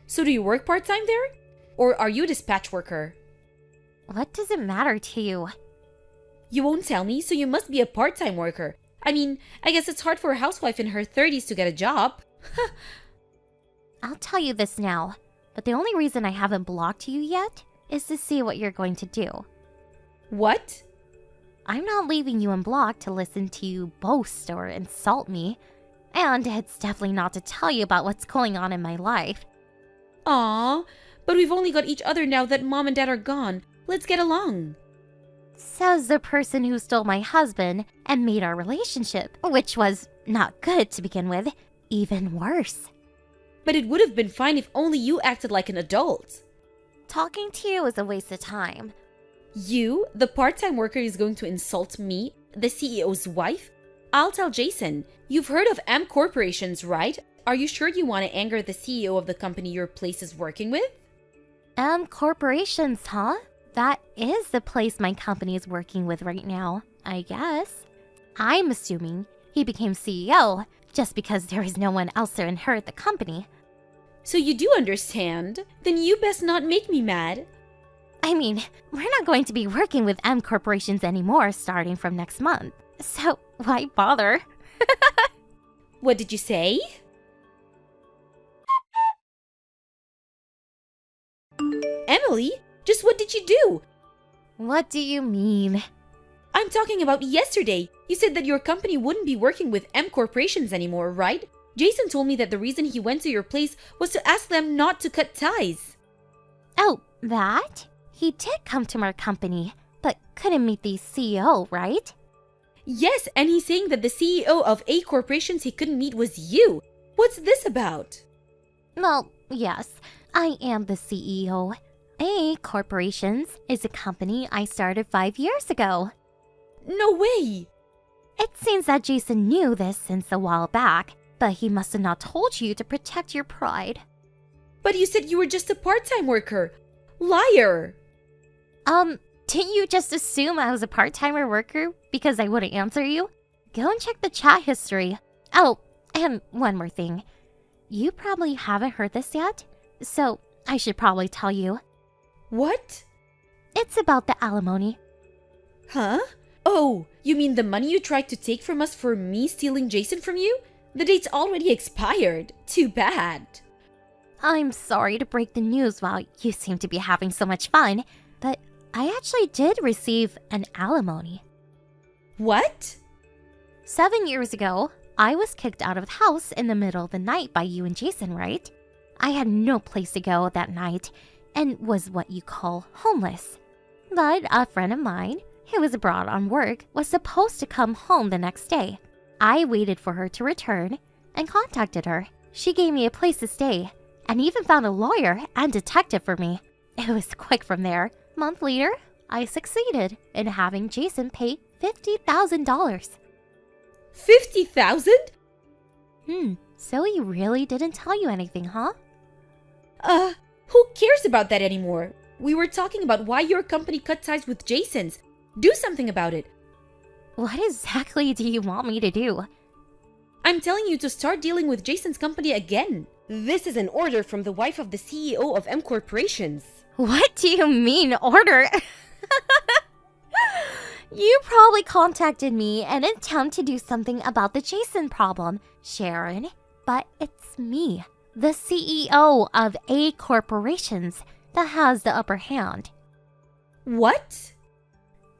So do you work part-time there? Or are you a dispatch worker? What does it matter to you? You won't tell me, so you must be a part-time worker. I mean, I guess it's hard for a housewife in her 30s to get a job. I'll tell you this now, but the only reason I haven't blocked you yet is to see what you're going to do. What? I'm not leaving you unblocked to listen to you boast or insult me. And it's definitely not to tell you about what's going on in my life. Aw, but we've only got each other now that Mom and Dad are gone. Let's get along. Says the person who stole my husband and made our relationship, which was not good to begin with, even worse. But it would have been fine if only you acted like an adult. Talking to you is a waste of time. You, the part-time worker, is going to insult me, the CEO's wife? I'll tell Jason. You've heard of M Corporations, right? Are you sure you want to anger the CEO of the company your place is working with? M Corporations, huh? That is the place my company is working with right now, I guess. I'm assuming he became CEO just because there is no one else to inherit the company. So you do understand? Then you best not make me mad. I mean, we're not going to be working with M Corporations anymore starting from next month. So why bother? What did you say? Emily, just what did you do? What do you mean? I'm talking about yesterday. You said that your company wouldn't be working with M Corporations anymore, right? Jason told me that the reason he went to your place was to ask them not to cut ties. Oh, that? He did come to our company, but couldn't meet the CEO, right? Yes, and he's saying that the CEO of A corporations he couldn't meet was you. What's this about? Well, yes, I am the CEO. A Corporations is a company I started 5 years ago. No way! It seems that Jason knew this since a while back, but he must have not told you to protect your pride. But you said you were just a part-time worker. Liar! Didn't you just assume I was a part-timer worker because I wouldn't answer you? Go and check the chat history. Oh, and one more thing. You probably haven't heard this yet, so I should probably tell you. What? It's about the alimony. Huh? Oh, you mean the money you tried to take from us for me stealing Jason from you? The date's already expired. Too bad. I'm sorry to break the news while you seem to be having so much fun, but I actually did receive an alimony. What? 7 years ago, I was kicked out of the house in the middle of the night by you and Jason, right? I had no place to go that night and was what you call homeless. But a friend of mine, who was abroad on work, was supposed to come home the next day. I waited for her to return and contacted her. She gave me a place to stay and even found a lawyer and detective for me. It was quick from there. A month later, I succeeded in having Jason pay $50,000. 50,000? So he really didn't tell you anything, huh? Who cares about that anymore? We were talking about why your company cut ties with Jason's. Do something about it. What exactly do you want me to do? I'm telling you to start dealing with Jason's company again. This is an order from the wife of the CEO of M Corporations. What do you mean, order? You probably contacted me in an attempt to do something about the Jason problem, Sharon. But it's me, the CEO of A Corporations, that has the upper hand. What?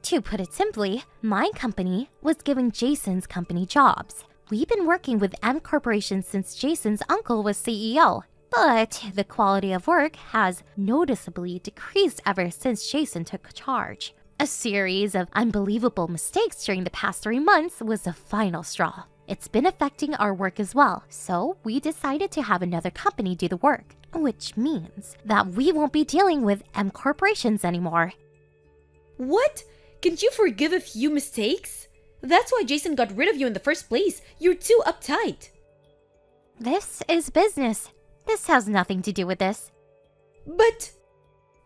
To put it simply, my company was giving Jason's company jobs. We've been working with M Corporation since Jason's uncle was CEO, but the quality of work has noticeably decreased ever since Jason took charge. A series of unbelievable mistakes during the past 3 months was the final straw. It's been affecting our work as well, so we decided to have another company do the work, which means that we won't be dealing with M Corporations anymore. What? Can't you forgive a few mistakes? That's why Jason got rid of you in the first place. You're too uptight. This is business. This has nothing to do with this. But...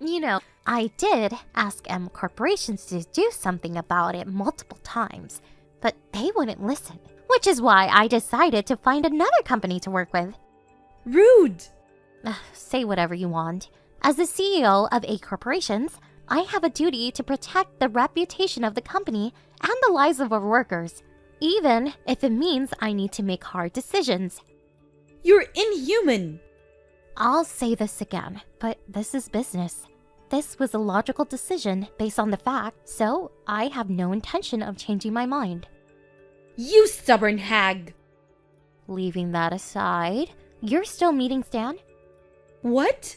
You know, I did ask M Corporations to do something about it multiple times, but they wouldn't listen, which is why I decided to find another company to work with. Rude! Say whatever you want. As the CEO of A Corporations, I have a duty to protect the reputation of the company and the lives of our workers, even if it means I need to make hard decisions. You're inhuman! I'll say this again, but this is business. This was a logical decision based on the fact, so I have no intention of changing my mind. You stubborn hag! Leaving that aside, you're still meeting Stan? What?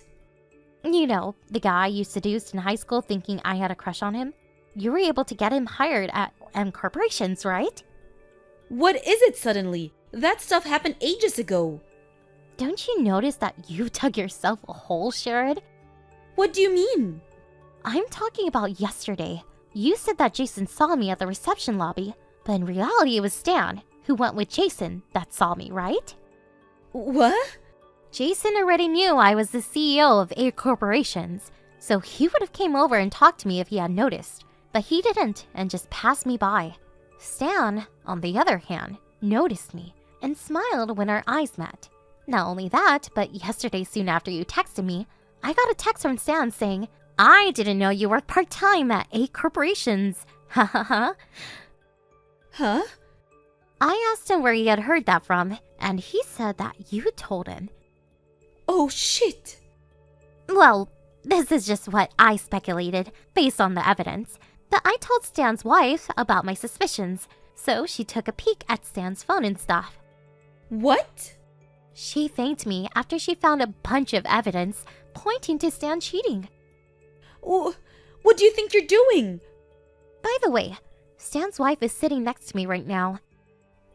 You know, the guy you seduced in high school thinking I had a crush on him? You were able to get him hired at M Corporations, right? What is it suddenly? That stuff happened ages ago. Don't you notice that you dug yourself a hole, Sharon? What do you mean? I'm talking about yesterday. You said that Jason saw me at the reception lobby, but in reality it was Stan, who went with Jason, that saw me, right? What? Jason already knew I was the CEO of A Corporations, so he would have came over and talked to me if he had noticed, but he didn't and just passed me by. Stan, on the other hand, noticed me and smiled when our eyes met. Not only that, but yesterday soon after you texted me, I got a text from Stan saying, I didn't know you worked part-time at A Corporations. Ha ha ha. Huh? I asked him where he had heard that from, and he said that you told him. Oh shit! Well, this is just what I speculated, based on the evidence. But I told Stan's wife about my suspicions, so she took a peek at Stan's phone and stuff. What? She thanked me after she found a bunch of evidence pointing to Stan cheating. What do you think you're doing? By the way, Stan's wife is sitting next to me right now.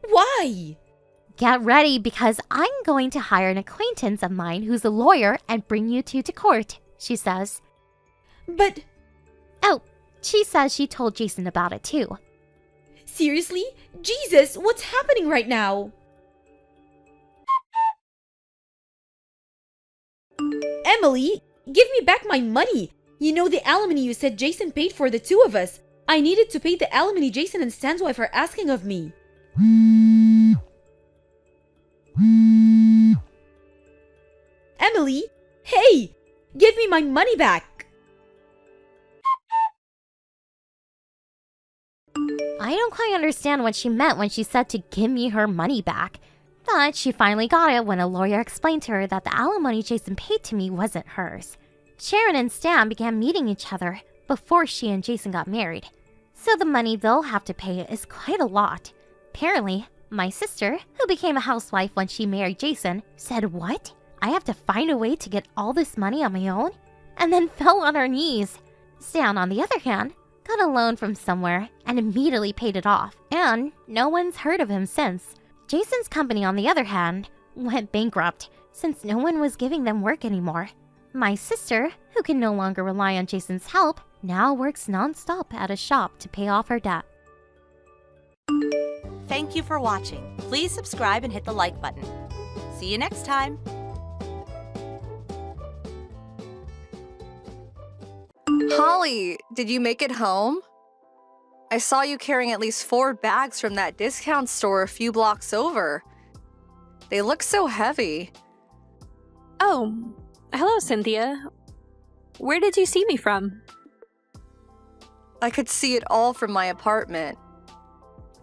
Why? Get ready because I'm going to hire an acquaintance of mine who's a lawyer and bring you two to court, she says. But Oh, she says she told Jason about it too. seriously? Jesus, what's happening right now? Emily, give me back my money. You know the alimony you said Jason paid for the two of us. I needed to pay the alimony Jason and Stan's wife are asking of me. Emily, hey! Give me my money back! I don't quite understand what she meant when she said to give me her money back. But she finally got it when a lawyer explained to her that the alimony Jason paid to me wasn't hers. Sharon and Stan began meeting each other before she and Jason got married. So the money they'll have to pay is quite a lot. Apparently, my sister, who became a housewife when she married Jason, said, "What? I have to find a way to get all this money on my own?" And then fell on her knees. Stan, on the other hand, got a loan from somewhere and immediately paid it off, and no one's heard of him since. Jason's company, on the other hand, went bankrupt since no one was giving them work anymore. My sister, who can no longer rely on Jason's help, now works non-stop at a shop to pay off her debt. Thank you for watching. Please subscribe and hit the like button. See you next time. Holly, did you make it home? I saw you carrying at least 4 bags from that discount store a few blocks over. They look so heavy. Oh, hello, Cynthia. Where did you see me from? I could see it all from my apartment.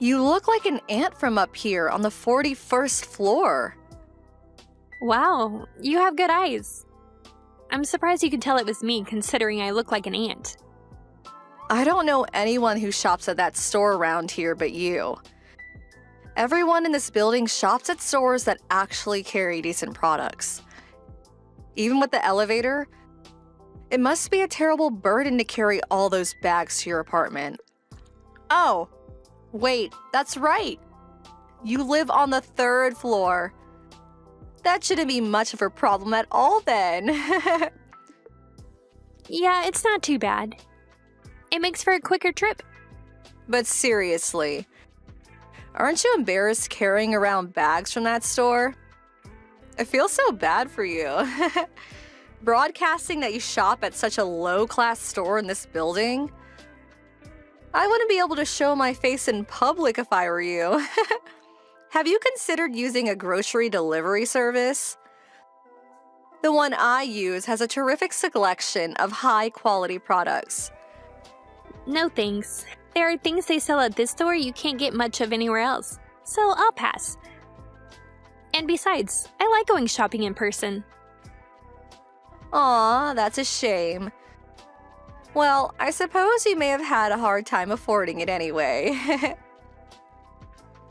You look like an ant from up here on the 41st floor. Wow, you have good eyes. I'm surprised you could tell it was me, considering I look like an ant. I don't know anyone who shops at that store around here but you. Everyone in this building shops at stores that actually carry decent products. Even with the elevator, it must be a terrible burden to carry all those bags to your apartment. Oh, wait, that's right. You live on the 3rd floor. That shouldn't be much of a problem at all then. Yeah, it's not too bad. It makes for a quicker trip. But seriously, aren't you embarrassed carrying around bags from that store? I feel so bad for you. Broadcasting that you shop at such a low-class store in this building? I wouldn't be able to show my face in public if I were you. Have you considered using a grocery delivery service? The one I use has a terrific selection of high-quality products. No thanks. There are things they sell at this store you can't get much of anywhere else, so I'll pass. And besides, I like going shopping in person. Aw, that's a shame. Well, I suppose you may have had a hard time affording it anyway.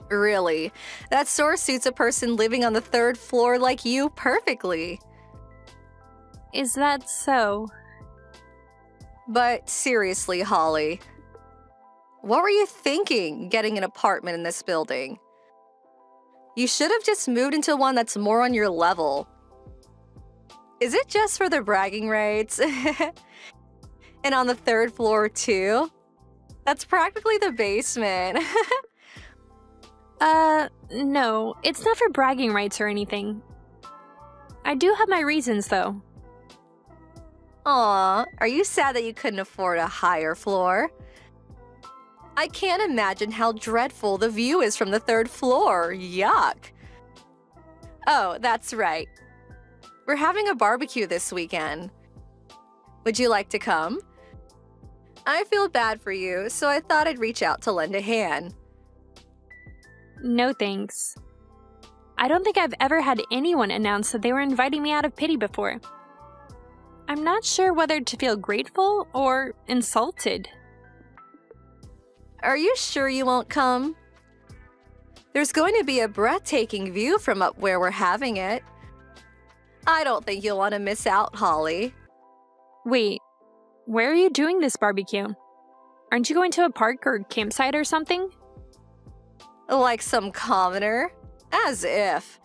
Really, that store suits a person living on the 3rd floor like you perfectly. Is that so? But seriously, Holly, what were you thinking getting an apartment in this building? You should have just moved into one that's more on your level. Is it just for the bragging rights? And on the 3rd floor too? That's practically the basement. No, it's not for bragging rights or anything. I do have my reasons, though. Aw, are you sad that you couldn't afford a higher floor? I can't imagine how dreadful the view is from the 3rd floor. Yuck. Oh, that's right. We're having a barbecue this weekend. Would you like to come? I feel bad for you, so I thought I'd reach out to lend a hand. No thanks. I don't think I've ever had anyone announce that they were inviting me out of pity before. I'm not sure whether to feel grateful or insulted. Are you sure you won't come? There's going to be a breathtaking view from up where we're having it. I don't think you'll want to miss out, Holly. Wait, where are you doing this barbecue? Aren't you going to a park or campsite or something? Like some commoner? As if.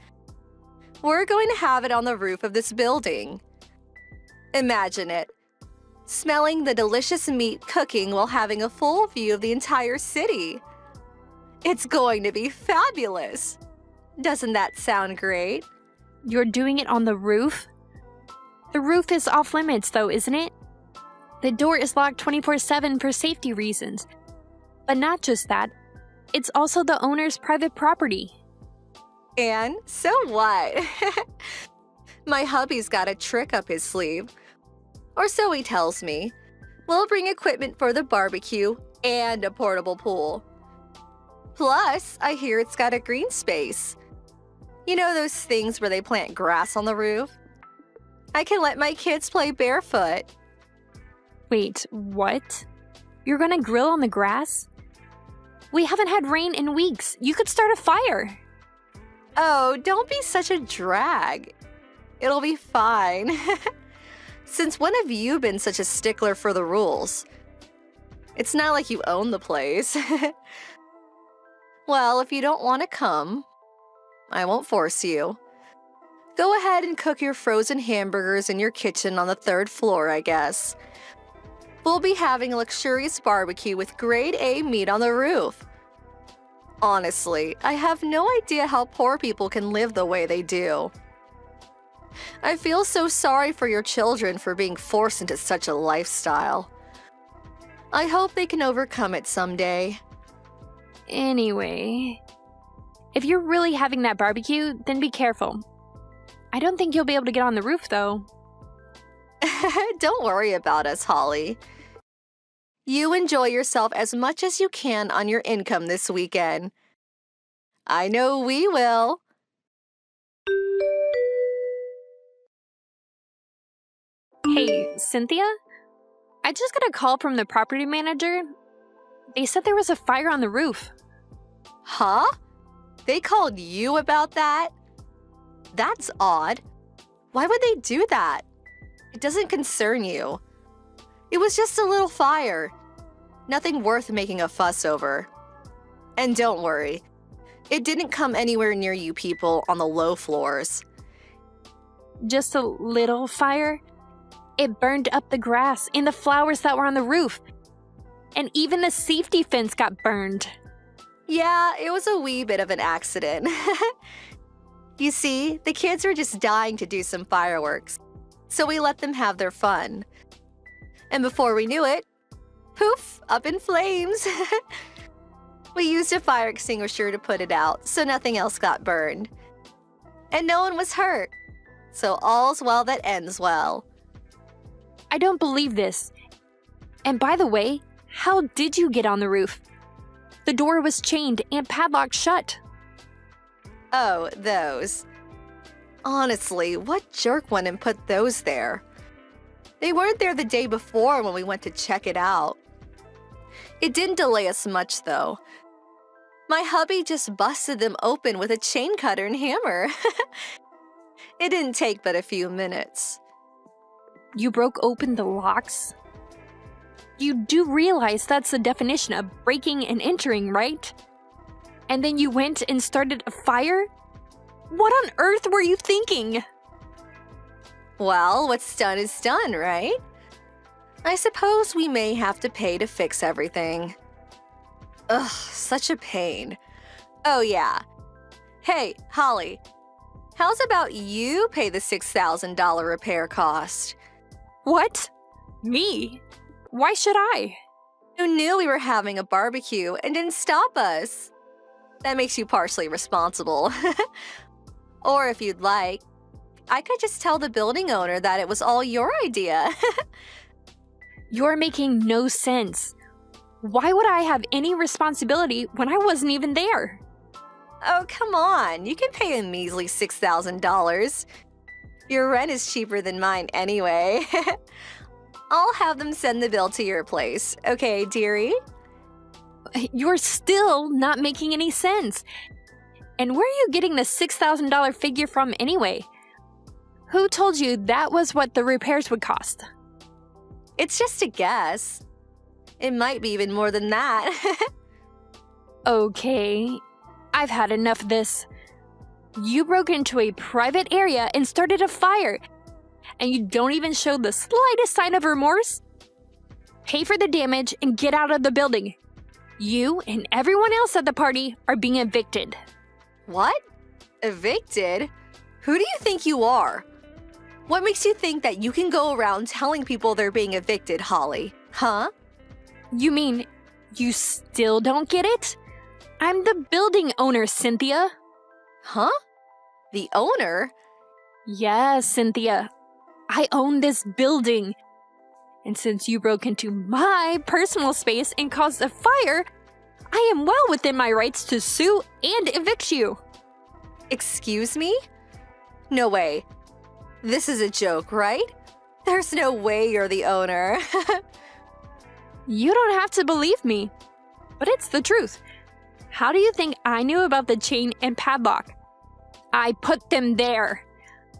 We're going to have it on the roof of this building. Imagine it. Smelling the delicious meat cooking while having a full view of the entire city. It's going to be fabulous. Doesn't that sound great? You're doing it on the roof? The roof is off limits though, isn't it? The door is locked 24/7 for safety reasons. But not just that, it's also the owner's private property. And so what? My hubby's got a trick up his sleeve. Or so he tells me. We'll bring equipment for the barbecue and a portable pool. Plus, I hear it's got a green space. You know those things where they plant grass on the roof? I can let my kids play barefoot. Wait, what? You're gonna grill on the grass? We haven't had rain in weeks. You could start a fire. Oh, don't be such a drag. It'll be fine. Since when have you been such a stickler for the rules? It's not like you own the place. Well, if you don't want to come, I won't force you. Go ahead and cook your frozen hamburgers in your kitchen on the 3rd floor, I guess. We'll be having a luxurious barbecue with grade A meat on the roof. Honestly, I have no idea how poor people can live the way they do. I feel so sorry for your children for being forced into such a lifestyle. I hope they can overcome it someday. Anyway, if you're really having that barbecue, then be careful. I don't think you'll be able to get on the roof, though. Don't worry about us, Holly. You enjoy yourself as much as you can on your income this weekend. I know we will. Hey, Cynthia? I just got a call from the property manager. They said there was a fire on the roof. Huh? They called you about that? That's odd. Why would they do that? It doesn't concern you. It was just a little fire. Nothing worth making a fuss over. And don't worry, it didn't come anywhere near you people on the low floors. Just a little fire? It burned up the grass and the flowers that were on the roof. And even the safety fence got burned. Yeah, it was a wee bit of an accident. You see, the kids were just dying to do some fireworks, so we let them have their fun. And before we knew it, poof, up in flames. We used a fire extinguisher to put it out, so nothing else got burned. And no one was hurt, so all's well that ends well. I don't believe this. And by the way, how did you get on the roof? The door was chained and padlocked shut. Oh, those. Honestly, what jerk went and put those there? They weren't there the day before when we went to check it out. It didn't delay us much, though. My hubby just busted them open with a chain cutter and hammer. It didn't take but a few minutes. You broke open the locks? You do realize that's the definition of breaking and entering, right? And then you went and started a fire? What on earth were you thinking? Well, what's done is done, right? I suppose we may have to pay to fix everything. Ugh, such a pain. Oh yeah. Hey, Holly, how's about you pay the $6,000 repair cost? What? Me? Why should I? You knew we were having a barbecue and didn't stop us. That makes you partially responsible. Or if you'd like, I could just tell the building owner that it was all your idea. You're making no sense. Why would I have any responsibility when I wasn't even there? Oh, come on. You can pay a measly $6,000. Your rent is cheaper than mine anyway. I'll have them send the bill to your place, okay, dearie? You're still not making any sense. And where are you getting the $6,000 figure from anyway? Who told you that was what the repairs would cost? It's just a guess. It might be even more than that. Okay, I've had enough of this. You broke into a private area and started a fire, and you don't even show the slightest sign of remorse? Pay for the damage and get out of the building. You and everyone else at the party are being evicted. What? Evicted? Who do you think you are? What makes you think that you can go around telling people they're being evicted, Holly? Huh? You mean you still don't get it? I'm the building owner, Cynthia. Huh? The owner? Yes, Cynthia. I own this building. And since you broke into my personal space and caused a fire, I am well within my rights to sue and evict you. Excuse me? No way. This is a joke, right? There's no way you're the owner. You don't have to believe me, but it's the truth. How do you think I knew about the chain and padlock? I put them there.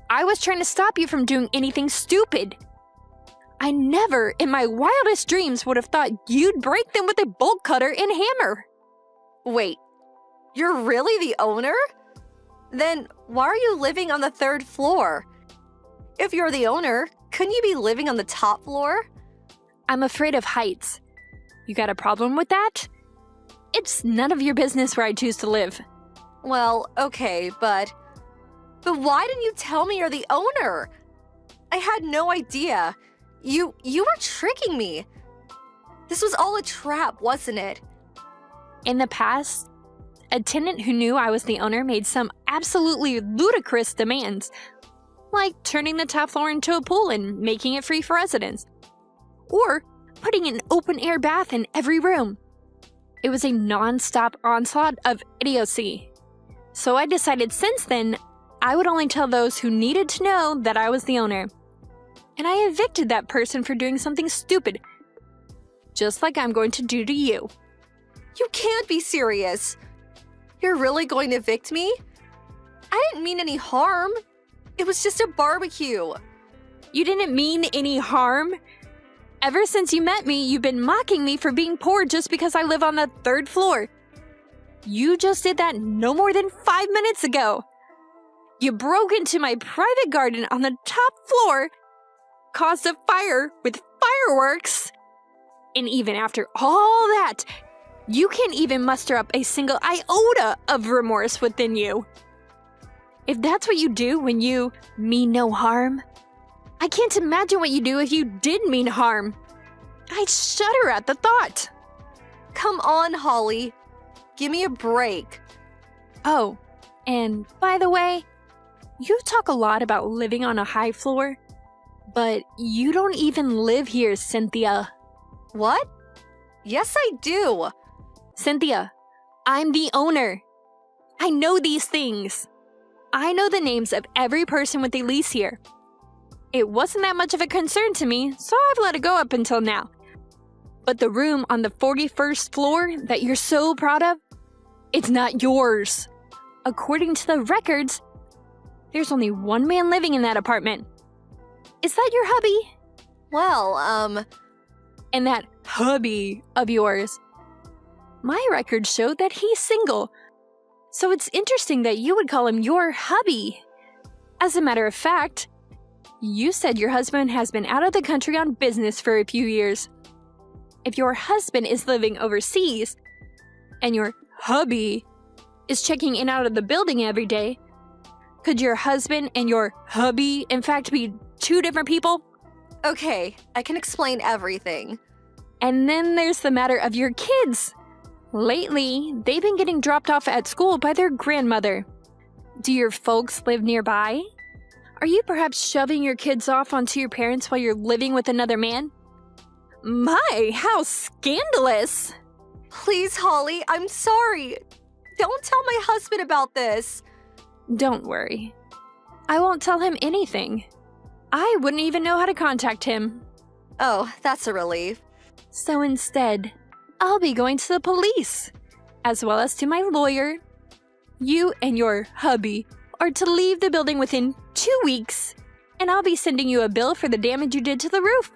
I was trying to stop you from doing anything stupid. I never, in my wildest dreams, would have thought you'd break them with a bolt cutter and hammer. Wait, you're really the owner? Then why are you living on the 3rd floor? If you're the owner, couldn't you be living on the top floor? I'm afraid of heights. You got a problem with that? It's none of your business where I choose to live. Well, okay, but why didn't you tell me you're the owner? I had no idea. You were tricking me. This was all a trap, wasn't it? In the past, a tenant who knew I was the owner made some absolutely ludicrous demands, like turning the top floor into a pool and making it free for residents, or putting an open-air bath in every room. It was a non-stop onslaught of idiocy. So I decided since then, I would only tell those who needed to know that I was the owner. And I evicted that person for doing something stupid, just like I'm going to do to you. You can't be serious. You're really going to evict me? I didn't mean any harm. It was just a barbecue. You didn't mean any harm? Ever since you met me, you've been mocking me for being poor just because I live on the 3rd floor. You just did that no more than 5 minutes ago. You broke into my private garden on the top floor, caused a fire with fireworks, and even after all that, you can't even muster up a single iota of remorse within you. If that's what you do when you mean no harm, I can't imagine what you do if you did mean harm. I shudder at the thought. Come on, Holly. Give me a break. Oh, and by the way, you talk a lot about living on a high floor, but you don't even live here, Cynthia. What? Yes, I do. Cynthia, I'm the owner. I know these things. I know the names of every person with a lease here. It wasn't that much of a concern to me, so I've let it go up until now. But the room on the 41st floor that you're so proud of, it's not yours. According to the records, there's only one man living in that apartment. Is that your hubby? Well, And that hubby of yours, my records show that he's single. So it's interesting that you would call him your hubby. As a matter of fact, you said your husband has been out of the country on business for a few years. If your husband is living overseas, and your hubby is checking in and out of the building every day, could your husband and your hubby in fact be two different people? okay, I can explain everything. And then there's the matter of your kids. Lately, they've been getting dropped off at school by their grandmother. Do your folks live nearby? Are you perhaps shoving your kids off onto your parents while you're living with another man? My, how scandalous! Please, Holly, I'm sorry. Don't tell my husband about this. Don't worry. I won't tell him anything. I wouldn't even know how to contact him. Oh, that's a relief. So instead, I'll be going to the police, as well as to my lawyer. You and your hubby are to leave the building within 2 weeks, and I'll be sending you a bill for the damage you did to the roof.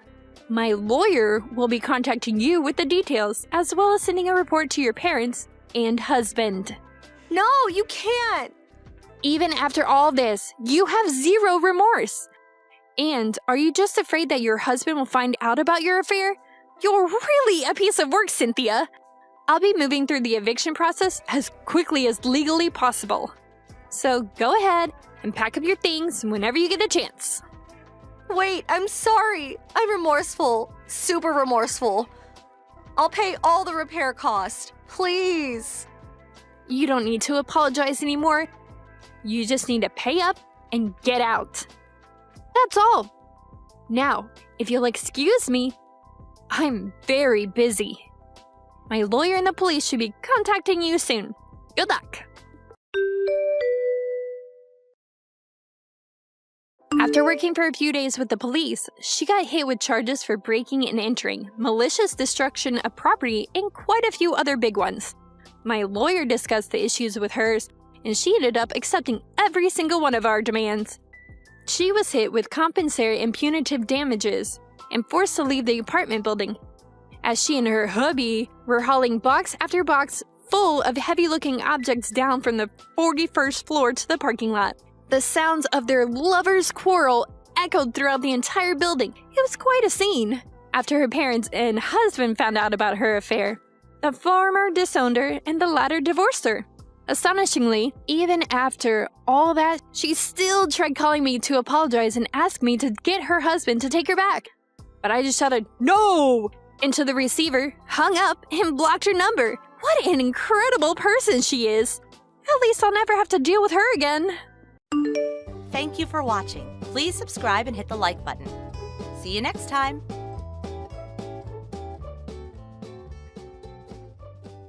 My lawyer will be contacting you with the details, as well as sending a report to your parents and husband. No, you can't! Even after all this, you have zero remorse. And are you just afraid that your husband will find out about your affair? You're really a piece of work, Cynthia. I'll be moving through the eviction process as quickly as legally possible. So go ahead and pack up your things whenever you get the chance. Wait, I'm sorry. I'm remorseful. Super remorseful. I'll pay all the repair costs. Please. You don't need to apologize anymore. You just need to pay up and get out. That's all. Now, if you'll excuse me, I'm very busy. My lawyer and the police should be contacting you soon. Good luck. After working for a few days with the police, she got hit with charges for breaking and entering, malicious destruction of property, and quite a few other big ones. My lawyer discussed the issues with hers, and she ended up accepting every single one of our demands. She was hit with compensatory and punitive damages and forced to leave the apartment building, as she and her hubby were hauling box after box full of heavy-looking objects down from the 41st floor to the parking lot. The sounds of their lovers' quarrel echoed throughout the entire building. It was quite a scene. After her parents and husband found out about her affair, the former disowned her and the latter divorced her. Astonishingly, even after all that, she still tried calling me to apologize and ask me to get her husband to take her back. But I just shouted, "No!" into the receiver, hung up, and blocked her number. What an incredible person she is. At least I'll never have to deal with her again. Thank you for watching. Please subscribe and hit the like button. See you next time.